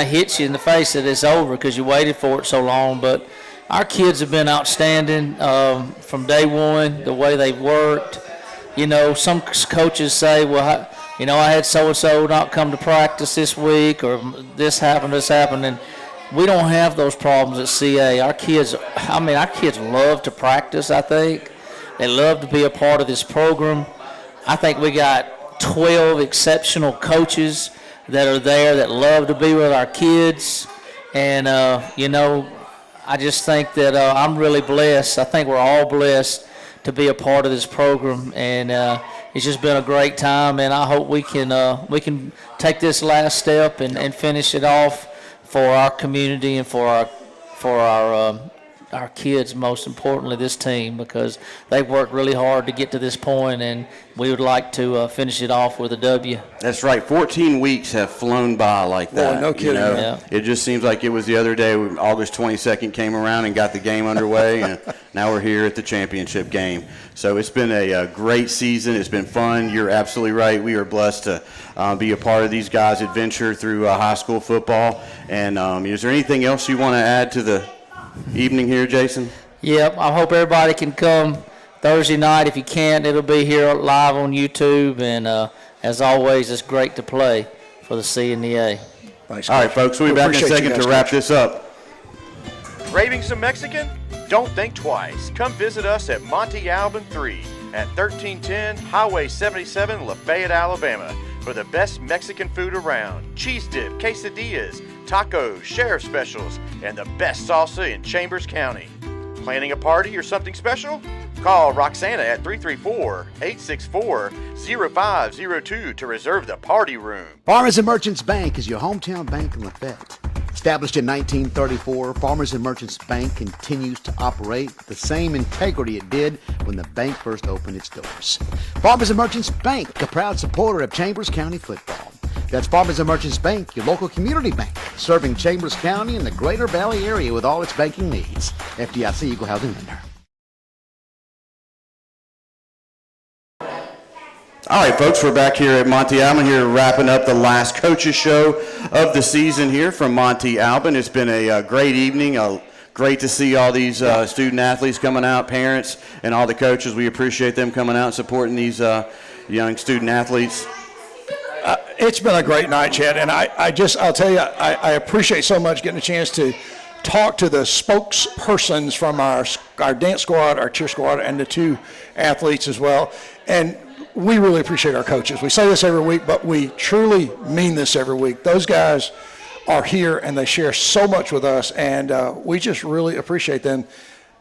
hits you in the face that it's over because you waited for it so long. But our kids have been outstanding from day one. The way they've worked. Some coaches say, well, I had so and so not come to practice this week, or this happened, and we don't have those problems at CA. Our kids love to practice, I think. They love to be a part of this program. I think we got 12 exceptional coaches that are there that love to be with our kids. And, I just think that I'm really blessed. I think we're all blessed to be a part of this program. And it's just been a great time. And I hope we can take this last step and finish it off for our community and for our kids, most importantly, this team, because they've worked really hard to get to this point, and we would like to finish it off with a W. That's right. 14 weeks have flown by like that. Boy, no kidding. Yeah. It just seems like it was the other day when August 22nd came around and got the game underway, and now we're here at the championship game. So it's been a great season. It's been fun. You're absolutely right. We are blessed to be a part of these guys' adventure through high school football. And is there anything else you want to add to the evening here, Jason? Yep, I hope everybody can come Thursday night. If you can't, it'll be here live on YouTube. And as always, it's great to play for the C and the A. Thanks, all right, folks, we'll be back in a second to wrap this up. Craving some Mexican? Don't think twice. Come visit us at Monte Alban 3 at 1310 Highway 77, Lafayette, Alabama, for the best Mexican food around. Cheese dip, quesadillas, tacos, sheriff specials, and the best salsa in Chambers County. Planning a party or something special? Call Roxana at 334-864-0502 to reserve the party room. Farmers and Merchants Bank is your hometown bank in Lafayette. Established in 1934, Farmers and Merchants Bank continues to operate with the same integrity it did when the bank first opened its doors. Farmers and Merchants Bank, a proud supporter of Chambers County football. That's Farmers and Merchants Bank, your local community bank, serving Chambers County and the Greater Valley area with all its banking needs. FDIC Equal Housing Lender. All right, folks, we're back here at Monte Alban, here wrapping up the last coaches show of the season here from Monte Alban. It's been a great evening. Great to see all these student athletes coming out, parents, and all the coaches. We appreciate them coming out and supporting these young student athletes. It's been a great night, Chad, and I'll tell you, I appreciate so much getting a chance to talk to the spokespersons from our dance squad, our cheer squad, and the two athletes as well. And we really appreciate our coaches. We say this every week, but we truly mean this every week. Those guys are here, and they share so much with us, and we just really appreciate them.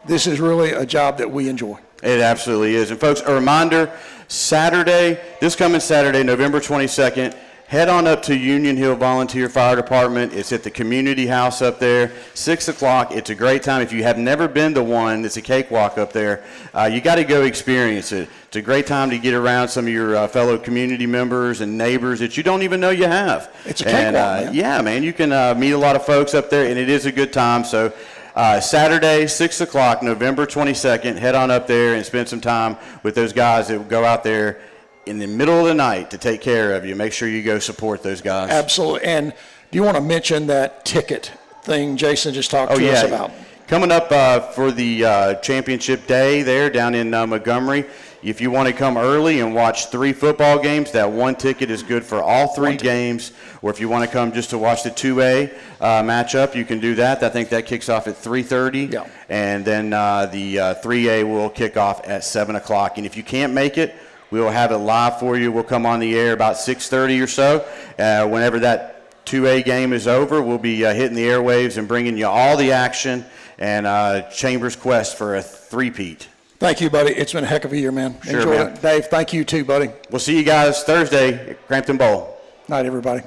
This is really a job that we enjoy. It absolutely is. And, folks, a reminder, this coming Saturday, November 22nd, head on up to Union Hill Volunteer Fire Department. It's at the community house up there, 6 o'clock. It's a great time. If you have never been to one, it's a cakewalk up there. You got to go experience it. It's a great time to get around some of your fellow community members and neighbors that you don't even know you have. It's a cakewalk, man. Yeah, man. You can meet a lot of folks up there, and it is a good time. So Saturday, 6 o'clock, November 22nd, head on up there and spend some time with those guys that will go out there in the middle of the night to take care of you. Make sure you go support those guys. Absolutely. And do you want to mention that ticket thing Jason just talked to us about? Coming up for the championship day there down in Montgomery, if you want to come early and watch 3 football games, that one ticket is good for all 3 games. Or if you want to come just to watch the 2A matchup, you can do that. I think that kicks off at 3:30. Yeah. And then the 3A will kick off at 7 o'clock. And if you can't make it, we will have it live for you. We'll come on the air about 6:30 or so. Whenever that 2A game is over, we'll be hitting the airwaves and bringing you all the action and Chambers' quest for a three-peat. Thank you, buddy. It's been a heck of a year, man. Sure, Enjoy man. it. Dave, thank you too, buddy. We'll see you guys Thursday at Crampton Bowl. Night, everybody.